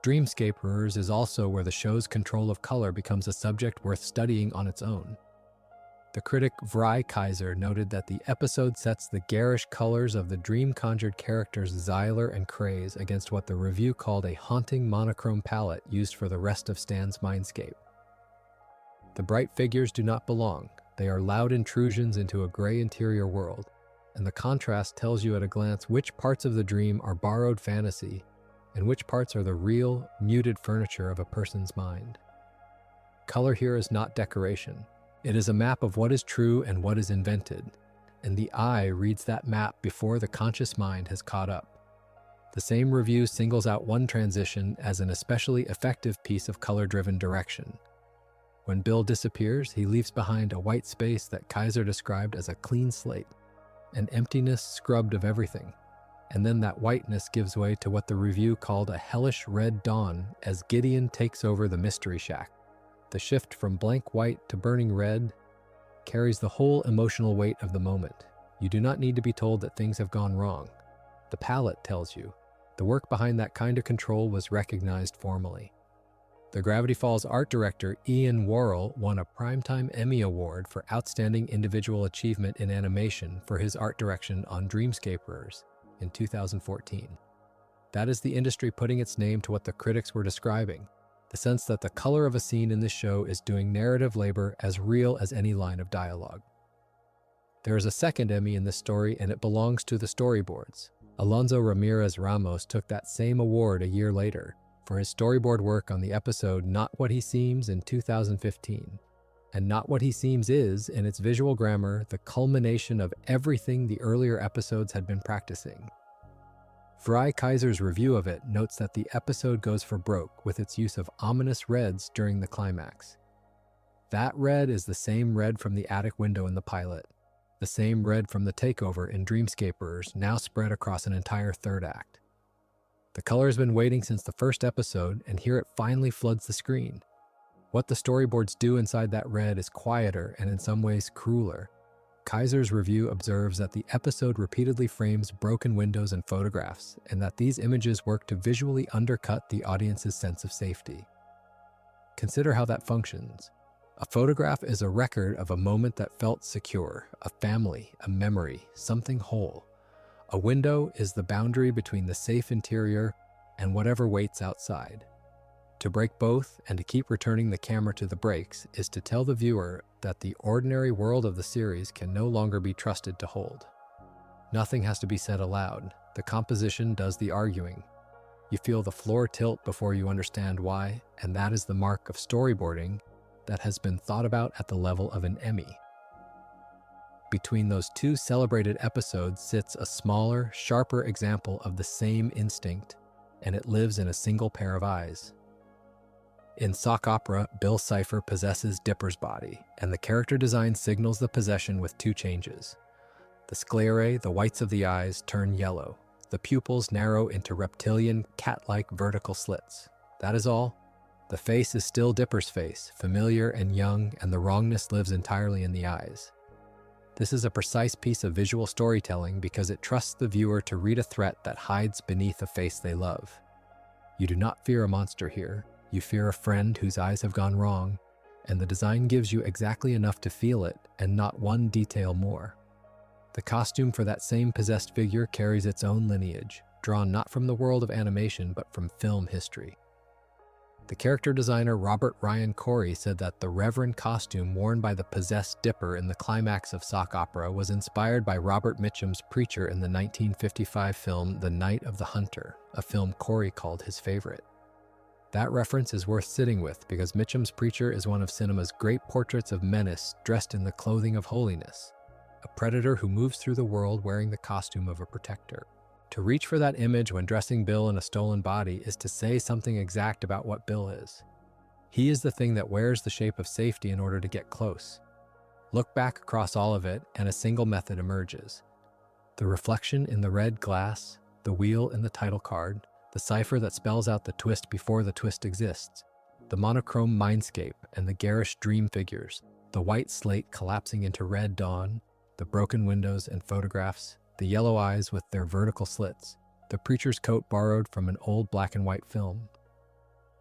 Dreamscapers is also where the show's control of color becomes a subject worth studying on its own. The critic Vry Kaiser noted that the episode sets the garish colors of the dream-conjured characters Xyler and Craze against what the review called a haunting monochrome palette used for the rest of Stan's mindscape. The bright figures do not belong. They are loud intrusions into a gray interior world, and the contrast tells you at a glance which parts of the dream are borrowed fantasy and which parts are the real, muted furniture of a person's mind. Color here is not decoration. It is a map of what is true and what is invented, and the eye reads that map before the conscious mind has caught up. The same review singles out one transition as an especially effective piece of color-driven direction. When Bill disappears, he leaves behind a white space that Kaiser described as a clean slate, an emptiness scrubbed of everything. And then that whiteness gives way to what the review called a hellish red dawn as Gideon takes over the Mystery Shack. The shift from blank white to burning red carries the whole emotional weight of the moment. You do not need to be told that things have gone wrong. The palette tells you. The work behind that kind of control was recognized formally. The Gravity Falls art director Ian Worrell won a Primetime Emmy Award for Outstanding Individual Achievement in Animation for his art direction on Dreamscapers in 2014. That is the industry putting its name to what the critics were describing, the sense that the color of a scene in this show is doing narrative labor as real as any line of dialogue. There is a second Emmy in this story, and it belongs to the storyboards. Alonso Ramirez Ramos took that same award a year later for his storyboard work on the episode Not What He Seems in 2015. And Not What He Seems is, in its visual grammar, the culmination of everything the earlier episodes had been practicing. Vry Kaiser's review of it notes that the episode goes for broke with its use of ominous reds during the climax. That red is the same red from the attic window in the pilot, the same red from the takeover in Dreamscapers, now spread across an entire third act. The color has been waiting since the first episode, and here it finally floods the screen. What the storyboards do inside that red is quieter and in some ways crueler. Kaiser's review observes that the episode repeatedly frames broken windows and photographs, and that these images work to visually undercut the audience's sense of safety. Consider how that functions. A photograph is a record of a moment that felt secure, a family, a memory, something whole. A window is the boundary between the safe interior and whatever waits outside. To break both and to keep returning the camera to the breaks is to tell the viewer that the ordinary world of the series can no longer be trusted to hold. Nothing has to be said aloud. The composition does the arguing. You feel the floor tilt before you understand why, and that is the mark of storyboarding that has been thought about at the level of an Emmy. Between those two celebrated episodes sits a smaller, sharper example of the same instinct, and it lives in a single pair of eyes. In sock opera, Bill Cipher possesses Dipper's body, and the character design signals the possession with two changes. The sclerae, the whites of the eyes, turn yellow. The pupils narrow into reptilian, cat-like vertical slits. That is all. The face is still Dipper's face, familiar and young, and the wrongness lives entirely in the eyes. This is a precise piece of visual storytelling because it trusts the viewer to read a threat that hides beneath a face they love. You do not fear a monster here. You fear a friend whose eyes have gone wrong, and the design gives you exactly enough to feel it and not one detail more. The costume for that same possessed figure carries its own lineage, drawn not from the world of animation but from film history. The character designer Robert Ryan Corey said that the reverend costume worn by the possessed Dipper in the climax of sock opera was inspired by Robert Mitchum's preacher in the 1955 film The Night of the Hunter, a film Corey called his favorite. That reference is worth sitting with because Mitchum's preacher is one of cinema's great portraits of menace dressed in the clothing of holiness, a predator who moves through the world wearing the costume of a protector. To reach for that image when dressing Bill in a stolen body is to say something exact about what Bill is. He is the thing that wears the shape of safety in order to get close. Look back across all of it, and a single method emerges. The reflection in the red glass, the wheel in the title card, the cipher that spells out the twist before the twist exists, the monochrome mindscape and the garish dream figures, the white slate collapsing into red dawn, the broken windows and photographs, the yellow eyes with their vertical slits, the preacher's coat borrowed from an old black and white film.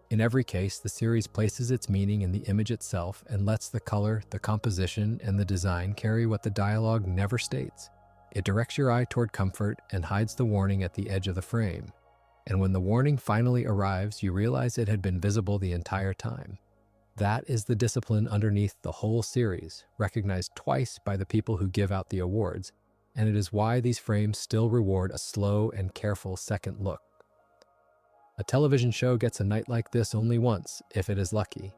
In every case, the series places its meaning in the image itself and lets the color, the composition, and the design carry what the dialogue never states. It directs your eye toward comfort and hides the warning at the edge of the frame. And when the warning finally arrives, you realize it had been visible the entire time. That is the discipline underneath the whole series, recognized twice by the people who give out the awards, and it is why these frames still reward a slow and careful second look. A television show gets a night like this only once, if it is lucky.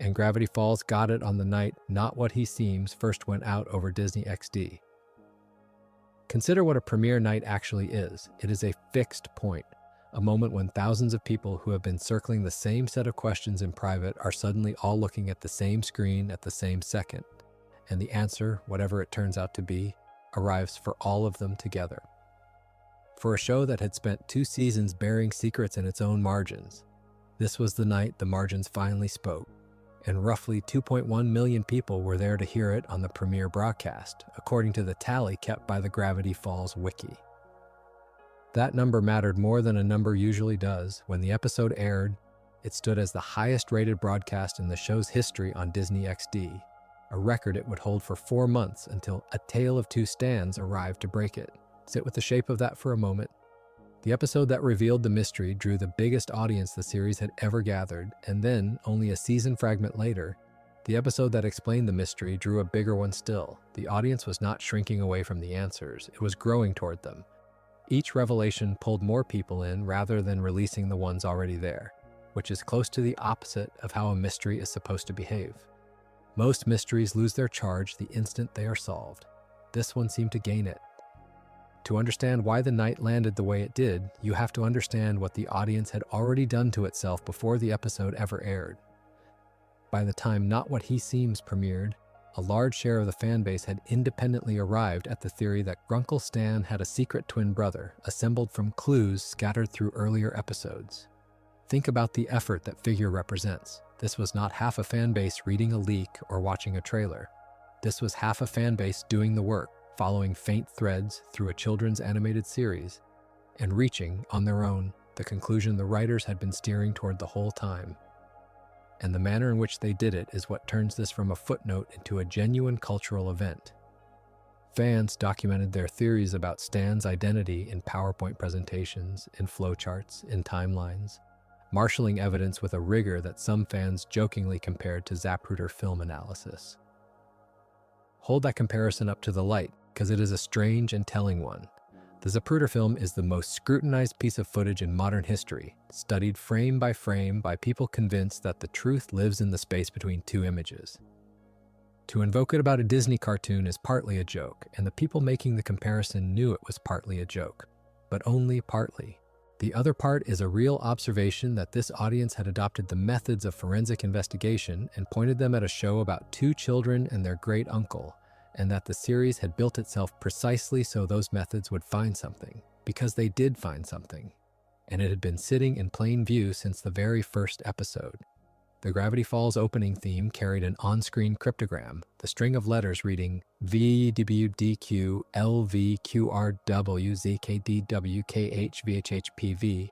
And Gravity Falls got it on the night Not What He Seems first went out over Disney XD. Consider what a premiere night actually is. It is a fixed point, a moment when thousands of people who have been circling the same set of questions in private are suddenly all looking at the same screen at the same second, and the answer, whatever it turns out to be, arrives for all of them together. For a show that had spent 2 seasons burying secrets in its own margins, this was the night the margins finally spoke, and roughly 2.1 million people were there to hear it on the premiere broadcast, according to the tally kept by the Gravity Falls wiki. That number mattered more than a number usually does. When the episode aired, it stood as the highest-rated broadcast in the show's history on Disney XD, a record it would hold for 4 months until A Tale of Two Stands arrived to break it. Sit with the shape of that for a moment. The episode that revealed the mystery drew the biggest audience the series had ever gathered, and then, only a season fragment later, the episode that explained the mystery drew a bigger one still. The audience was not shrinking away from the answers, it was growing toward them. Each revelation pulled more people in rather than releasing the ones already there, which is close to the opposite of how a mystery is supposed to behave. Most mysteries lose their charge the instant they are solved. This one seemed to gain it. To understand why the night landed the way it did, you have to understand what the audience had already done to itself before the episode ever aired. By the time Not What He Seems premiered, a large share of the fan base had independently arrived at the theory that Grunkle Stan had a secret twin brother, assembled from clues scattered through earlier episodes. Think about the effort that figure represents. This was not half a fan base reading a leak or watching a trailer. This was half a fan base doing the work, following faint threads through a children's animated series, and reaching, on their own, the conclusion the writers had been steering toward the whole time. And the manner in which they did it is what turns this from a footnote into a genuine cultural event. Fans documented their theories about Stan's identity in PowerPoint presentations, in flowcharts, in timelines, marshalling evidence with a rigor that some fans jokingly compared to Zapruder film analysis. Hold that comparison up to the light, because it is a strange and telling one. The Zapruder film is the most scrutinized piece of footage in modern history, studied frame by people convinced that the truth lives in the space between two images. To invoke it about a Disney cartoon is partly a joke, and the people making the comparison knew it was partly a joke, but only partly. The other part is a real observation that this audience had adopted the methods of forensic investigation and pointed them at a show about two children and their great uncle, and that the series had built itself precisely so those methods would find something, because they did find something, and it had been sitting in plain view since the very first episode. The Gravity Falls opening theme carried an on-screen cryptogram, the string of letters reading VWDQ LVQRWZKDWKHVHHPV,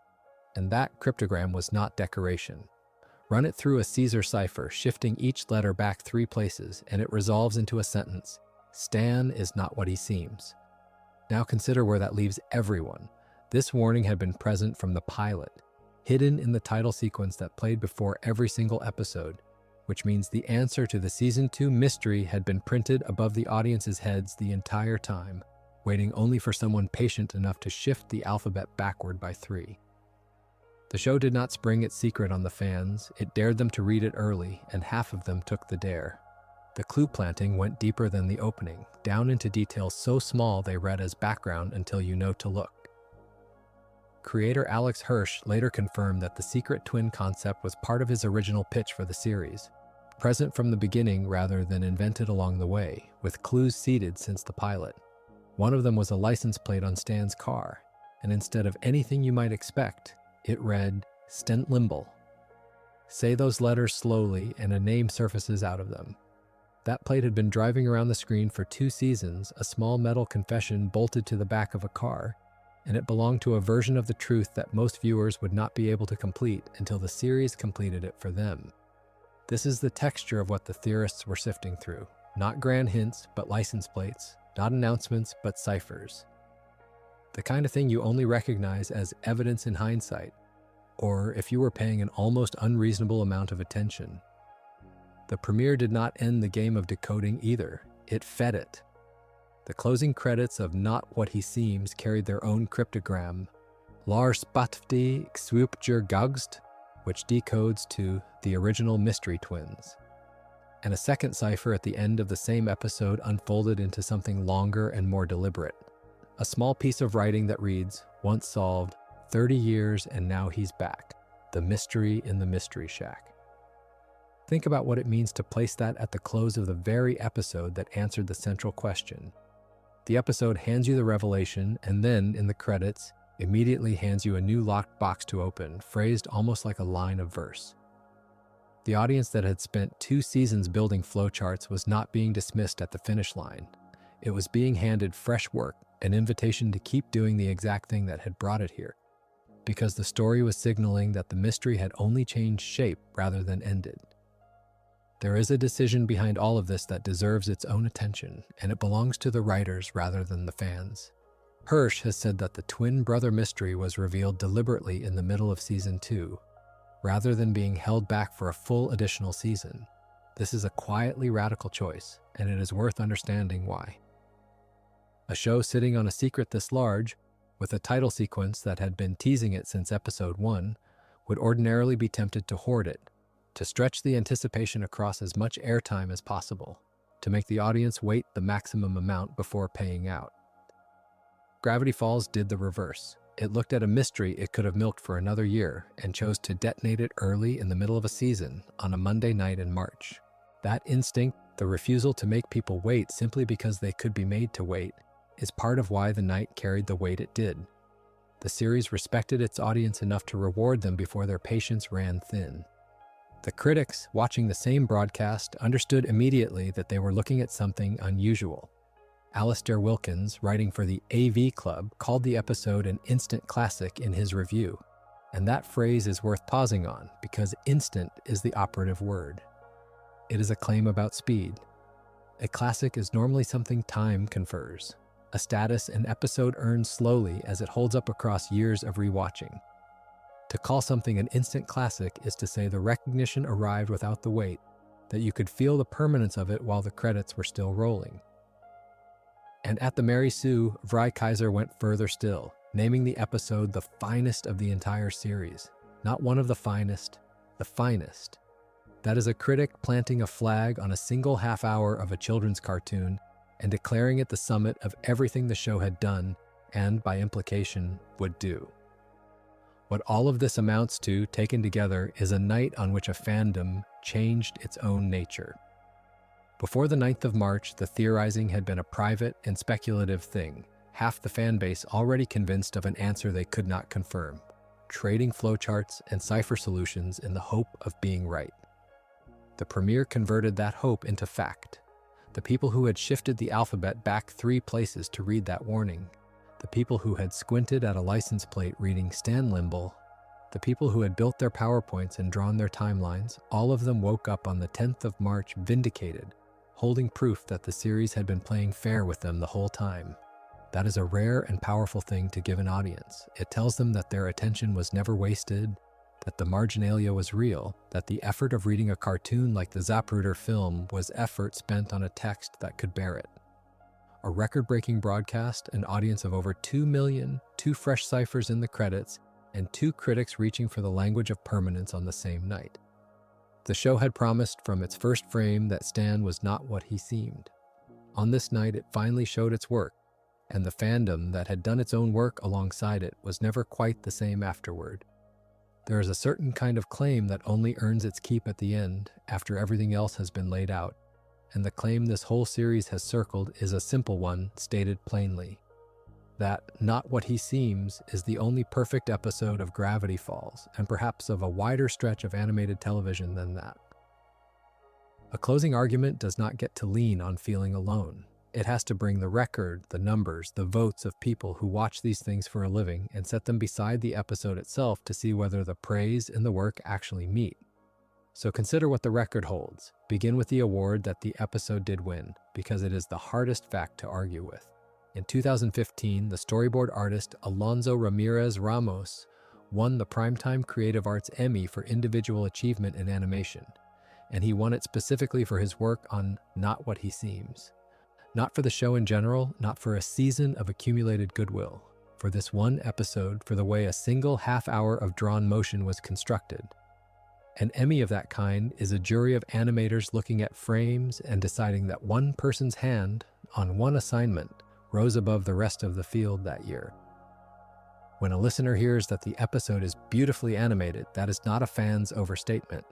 and that cryptogram was not decoration. Run it through a Caesar cipher, shifting each letter back 3 places, and it resolves into a sentence. Stan is not what he seems. Now consider where that leaves everyone. This warning had been present from the pilot, hidden in the title sequence that played before every single episode, which means the answer to the Season 2 mystery had been printed above the audience's heads the entire time, waiting only for someone patient enough to shift the alphabet backward by 3. The show did not spring its secret on the fans, it dared them to read it early, and half of them took the dare. The clue planting went deeper than the opening, down into details so small they read as background until you know to look. Creator Alex Hirsch later confirmed that the secret twin concept was part of his original pitch for the series, present from the beginning rather than invented along the way, with clues seeded since the pilot. One of them was a license plate on Stan's car, and instead of anything you might expect, it read, Stent Limble. Say those letters slowly and a name surfaces out of them. That plate had been driving around the screen for 2 seasons, a small metal confession bolted to the back of a car, and it belonged to a version of the truth that most viewers would not be able to complete until the series completed it for them. This is the texture of what the theorists were sifting through. Not grand hints, but license plates. Not announcements, but ciphers. The kind of thing you only recognize as evidence in hindsight, or if you were paying an almost unreasonable amount of attention. The premiere did not end the game of decoding either. It fed it. The closing credits of Not What He Seems carried their own cryptogram, Lars Spatvdi Swoopjer Gugst, which decodes to the original Mystery Twins. And a second cipher at the end of the same episode unfolded into something longer and more deliberate. A small piece of writing that reads, once solved, 30 years and now he's back. The mystery in the Mystery Shack. Think about what it means to place that at the close of the very episode that answered the central question. The episode hands you the revelation, and then, in the credits, immediately hands you a new locked box to open, phrased almost like a line of verse. The audience that had spent 2 seasons building flowcharts was not being dismissed at the finish line. It was being handed fresh work, an invitation to keep doing the exact thing that had brought it here, because the story was signaling that the mystery had only changed shape rather than ended. There is a decision behind all of this that deserves its own attention, and it belongs to the writers rather than the fans. Hirsch has said that the twin brother mystery was revealed deliberately in the middle of Season 2, rather than being held back for a full additional season. This is a quietly radical choice, and it is worth understanding why. A show sitting on a secret this large, with a title sequence that had been teasing it since episode 1, would ordinarily be tempted to hoard it, to stretch the anticipation across as much airtime as possible, to make the audience wait the maximum amount before paying out. Gravity Falls did the reverse. It looked at a mystery it could have milked for another year and chose to detonate it early in the middle of a season on a Monday night in March. That instinct The refusal to make people wait simply because they could be made to wait is part of why the night carried the weight it did. The series respected its audience enough to reward them before their patience ran thin. The critics, watching the same broadcast, understood immediately that they were looking at something unusual. Alistair Wilkins, writing for the AV Club, called the episode an instant classic in his review. And that phrase is worth pausing on, because instant is the operative word. It is a claim about speed. A classic is normally something time confers, a status an episode earns slowly as it holds up across years of rewatching. To call something an instant classic is to say the recognition arrived without the wait, that you could feel the permanence of it while the credits were still rolling. And at the Mary Sue, Vry Kaiser went further still, naming the episode the finest of the entire series. Not one of the finest, the finest. That is a critic planting a flag on a single half hour of a children's cartoon and declaring it the summit of everything the show had done and, by implication, would do. What all of this amounts to, taken together, is a night on which a fandom changed its own nature. Before the 9th of March, the theorizing had been a private and speculative thing, half the fan base already convinced of an answer they could not confirm, trading flowcharts and cipher solutions in the hope of being right. The premiere converted that hope into fact. The people who had shifted the alphabet back 3 places to read that warning, the people who had squinted at a license plate reading Stan Limble, the people who had built their PowerPoints and drawn their timelines, all of them woke up on the 10th of March vindicated, holding proof that the series had been playing fair with them the whole time. That is a rare and powerful thing to give an audience. It tells them that their attention was never wasted, that the marginalia was real, that the effort of reading a cartoon like the Zapruder film was effort spent on a text that could bear it. A record-breaking broadcast, an audience of over 2 million, 2 fresh ciphers in the credits, and 2 critics reaching for the language of permanence on the same night. The show had promised from its first frame that Stan was not what he seemed. On this night, it finally showed its work, and the fandom that had done its own work alongside it was never quite the same afterward. There is a certain kind of claim that only earns its keep at the end, after everything else has been laid out, and the claim this whole series has circled is a simple one, stated plainly. That Not What He Seems is the only perfect episode of Gravity Falls, and perhaps of a wider stretch of animated television than that. A closing argument does not get to lean on feeling alone. It has to bring the record, the numbers, the votes of people who watch these things for a living and set them beside the episode itself to see whether the praise and the work actually meet. So consider what the record holds. Begin with the award that the episode did win, because it is the hardest fact to argue with. In 2015, the storyboard artist Alonso Ramirez Ramos won the Primetime Creative Arts Emmy for individual achievement in animation, and he won it specifically for his work on Not What He Seems. Not for the show in general, not for a season of accumulated goodwill, for this one episode, for the way a single half hour of drawn motion was constructed. An Emmy of that kind is a jury of animators looking at frames and deciding that one person's hand, on one assignment, rose above the rest of the field that year. When a listener hears that the episode is beautifully animated, that is not a fan's overstatement.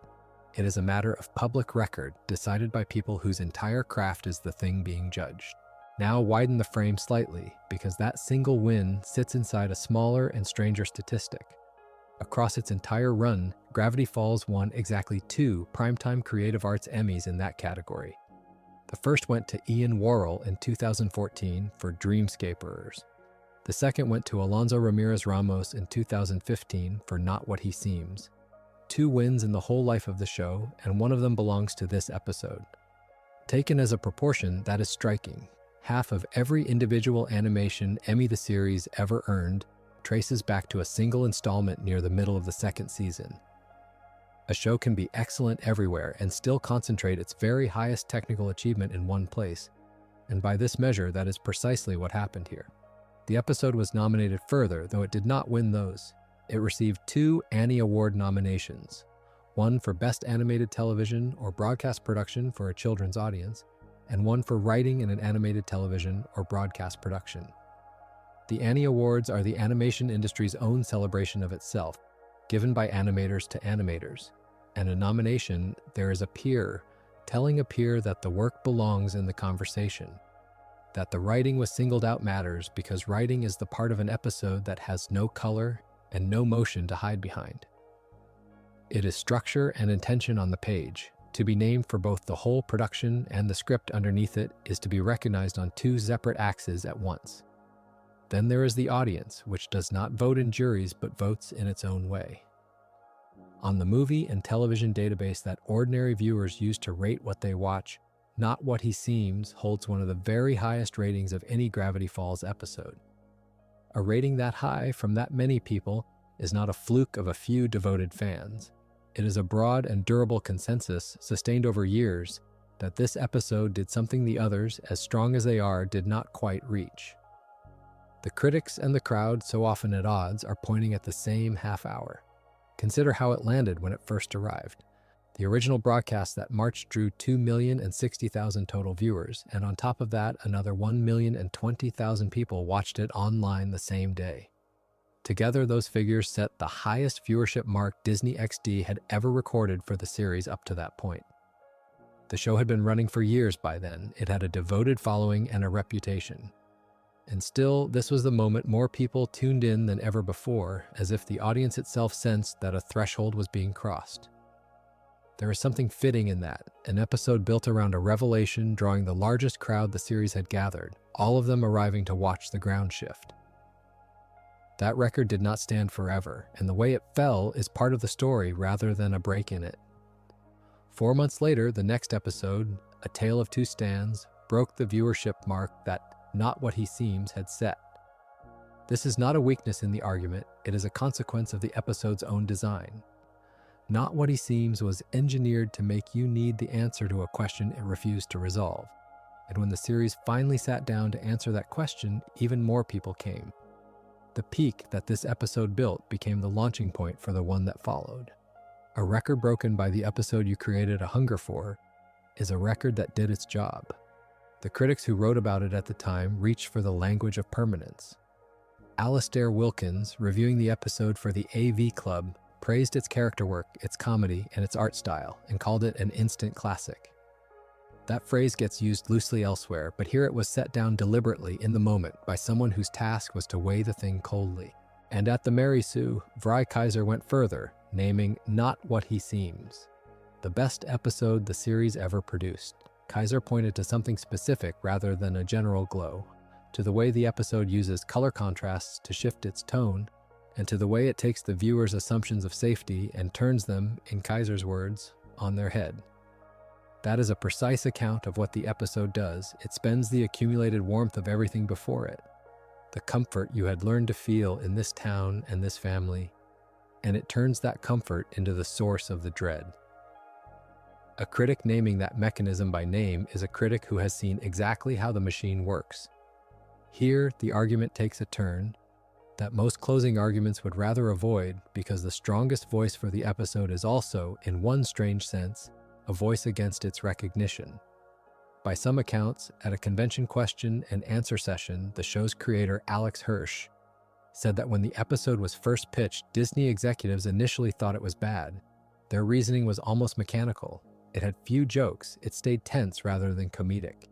It is a matter of public record decided by people whose entire craft is the thing being judged. Now widen the frame slightly, because that single win sits inside a smaller and stranger statistic. Across its entire run, Gravity Falls won exactly 2 Primetime Creative Arts Emmys in that category. The first went to Ian Worrell in 2014 for Dreamscaperers. The second went to Alonso Ramirez Ramos in 2015 for Not What He Seems. 2 wins in the whole life of the show, and one of them belongs to this episode. Taken as a proportion, that is striking. Half of every individual animation Emmy the series ever earned traces back to a single installment near the middle of the second season. A show can be excellent everywhere and still concentrate its very highest technical achievement in one place, and by this measure, that is precisely what happened here. The episode was nominated further, though it did not win those. It received 2 Annie Award nominations, one for Best Animated Television or Broadcast Production for a children's audience, and one for Writing in an Animated Television or Broadcast Production. The Annie Awards are the animation industry's own celebration of itself, given by animators to animators, and a nomination, there is a peer, telling a peer that the work belongs in the conversation, that the writing was singled out matters because writing is the part of an episode that has no color and no motion to hide behind. It is structure and intention on the page. To be named for both the whole production and the script underneath it is to be recognized on two separate axes at once. Then there is the audience, which does not vote in juries but votes in its own way. On the movie and television database that ordinary viewers use to rate what they watch, Not What He Seems holds one of the very highest ratings of any Gravity Falls episode. A rating that high from that many people is not a fluke of a few devoted fans. It is a broad and durable consensus sustained over years that this episode did something the others, as strong as they are, did not quite reach. The critics and the crowd, so often at odds, are pointing at the same half hour. Consider how it landed when it first arrived. The original broadcast that March drew 2,060,000 total viewers, and on top of that, another 1,020,000 people watched it online the same day. Together, those figures set the highest viewership mark Disney XD had ever recorded for the series up to that point. The show had been running for years by then. It had a devoted following and a reputation. And still, this was the moment more people tuned in than ever before, as if the audience itself sensed that a threshold was being crossed. There is something fitting in that, an episode built around a revelation drawing the largest crowd the series had gathered, all of them arriving to watch the ground shift. That record did not stand forever, and the way it fell is part of the story rather than a break in it. 4 months later, the next episode, A Tale of Two Stands, broke the viewership mark that Not What He Seems had set. This is not a weakness in the argument, it is a consequence of the episode's own design. Not What He Seems was engineered to make you need the answer to a question it refused to resolve. And when the series finally sat down to answer that question, even more people came. The peak that this episode built became the launching point for the one that followed. A record broken by the episode you created a hunger for is a record that did its job. The critics who wrote about it at the time reached for the language of permanence. Alastair Wilkins, reviewing the episode for the AV Club, praised its character work, its comedy, and its art style, and called it an instant classic. That phrase gets used loosely elsewhere, but here it was set down deliberately in the moment by someone whose task was to weigh the thing coldly. And at the Mary Sue, Vry Kaiser went further, naming Not What He Seems, the best episode the series ever produced. Kaiser pointed to something specific rather than a general glow, to the way the episode uses color contrasts to shift its tone, and to the way it takes the viewer's assumptions of safety and turns them, in Kaiser's words, on their head. That is a precise account of what the episode does. It spends the accumulated warmth of everything before it, the comfort you had learned to feel in this town and this family, and it turns that comfort into the source of the dread. A critic naming that mechanism by name is a critic who has seen exactly how the machine works. Here, the argument takes a turn that most closing arguments would rather avoid because the strongest voice for the episode is also, in one strange sense, a voice against its recognition. By some accounts, at a convention question and answer session, the show's creator, Alex Hirsch, said that when the episode was first pitched, Disney executives initially thought it was bad. Their reasoning was almost mechanical. It had few jokes, it stayed tense rather than comedic.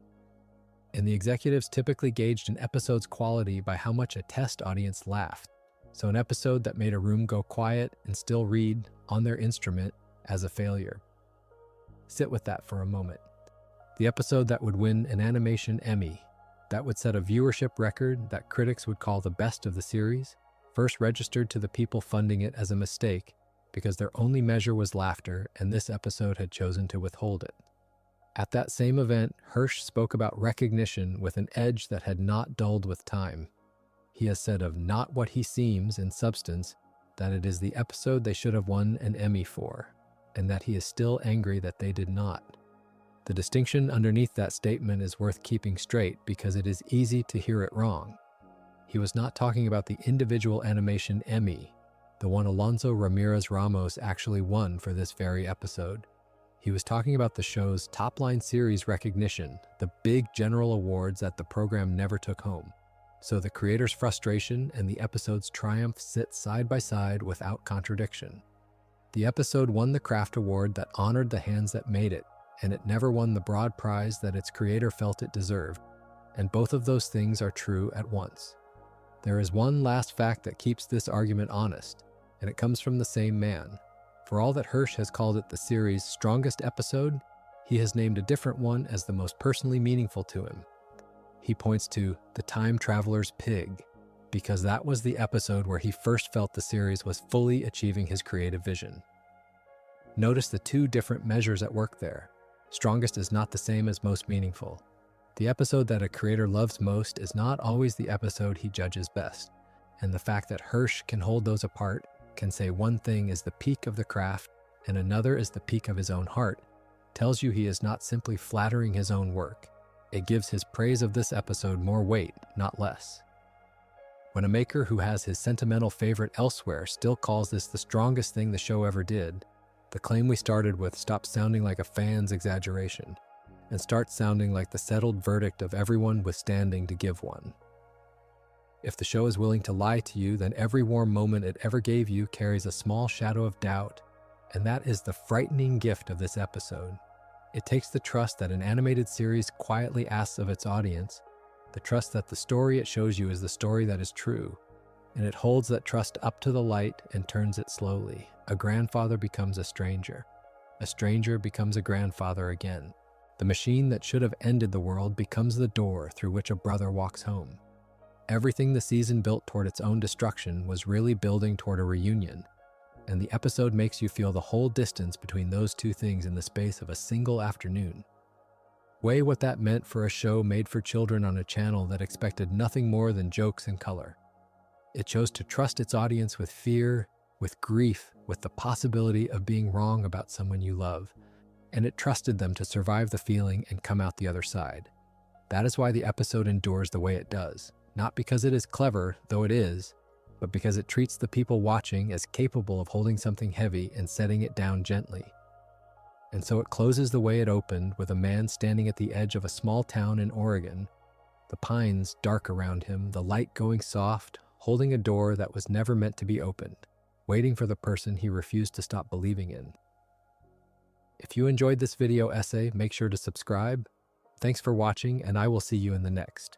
And the executives typically gauged an episode's quality by how much a test audience laughed. So an episode that made a room go quiet and still read on their instrument as a failure. Sit with that for a moment. The episode that would win an animation Emmy, that would set a viewership record that critics would call the best of the series, first registered to the people funding it as a mistake because their only measure was laughter, and this episode had chosen to withhold it. At that same event, Hirsch spoke about recognition with an edge that had not dulled with time. He has said of Not What He Seems, in substance, that it is the episode they should have won an Emmy for, and that he is still angry that they did not. The distinction underneath that statement is worth keeping straight because it is easy to hear it wrong. He was not talking about the individual animation Emmy, the one Alonso Ramirez Ramos actually won for this very episode. He was talking about the show's top-line series recognition, the big general awards that the program never took home. So the creator's frustration and the episode's triumph sit side by side without contradiction. The episode won the craft award that honored the hands that made it, and it never won the broad prize that its creator felt it deserved. And both of those things are true at once. There is one last fact that keeps this argument honest, and it comes from the same man. For all that Hirsch has called it the series' strongest episode, he has named a different one as the most personally meaningful to him. He points to The Time Traveler's Pig, because that was the episode where he first felt the series was fully achieving his creative vision. Notice the two different measures at work there. Strongest is not the same as most meaningful. The episode that a creator loves most is not always the episode he judges best, and the fact that Hirsch can hold those apart, can say one thing is the peak of the craft and another is the peak of his own heart, tells you he is not simply flattering his own work. It gives his praise of this episode more weight, not less. When a maker who has his sentimental favorite elsewhere still calls this the strongest thing the show ever did, the claim we started with stops sounding like a fan's exaggeration and starts sounding like the settled verdict of everyone withstanding to give one. If the show is willing to lie to you, then every warm moment it ever gave you carries a small shadow of doubt, and that is the frightening gift of this episode. It takes the trust that an animated series quietly asks of its audience, the trust that the story it shows you is the story that is true, and it holds that trust up to the light and turns it slowly. A grandfather becomes a stranger becomes a grandfather again. The machine that should have ended the world becomes the door through which a brother walks home. Everything the season built toward its own destruction was really building toward a reunion, and the episode makes you feel the whole distance between those two things in the space of a single afternoon. Weigh what that meant for a show made for children on a channel that expected nothing more than jokes and color. It chose to trust its audience with fear, with grief, with the possibility of being wrong about someone you love, and it trusted them to survive the feeling and come out the other side. That is why the episode endures the way it does, not because it is clever, though it is, but because it treats the people watching as capable of holding something heavy and setting it down gently. And so it closes the way it opened, with a man standing at the edge of a small town in Oregon, the pines dark around him, the light going soft, holding a door that was never meant to be opened, waiting for the person he refused to stop believing in. If you enjoyed this video essay, make sure to subscribe. Thanks for watching, and I will see you in the next.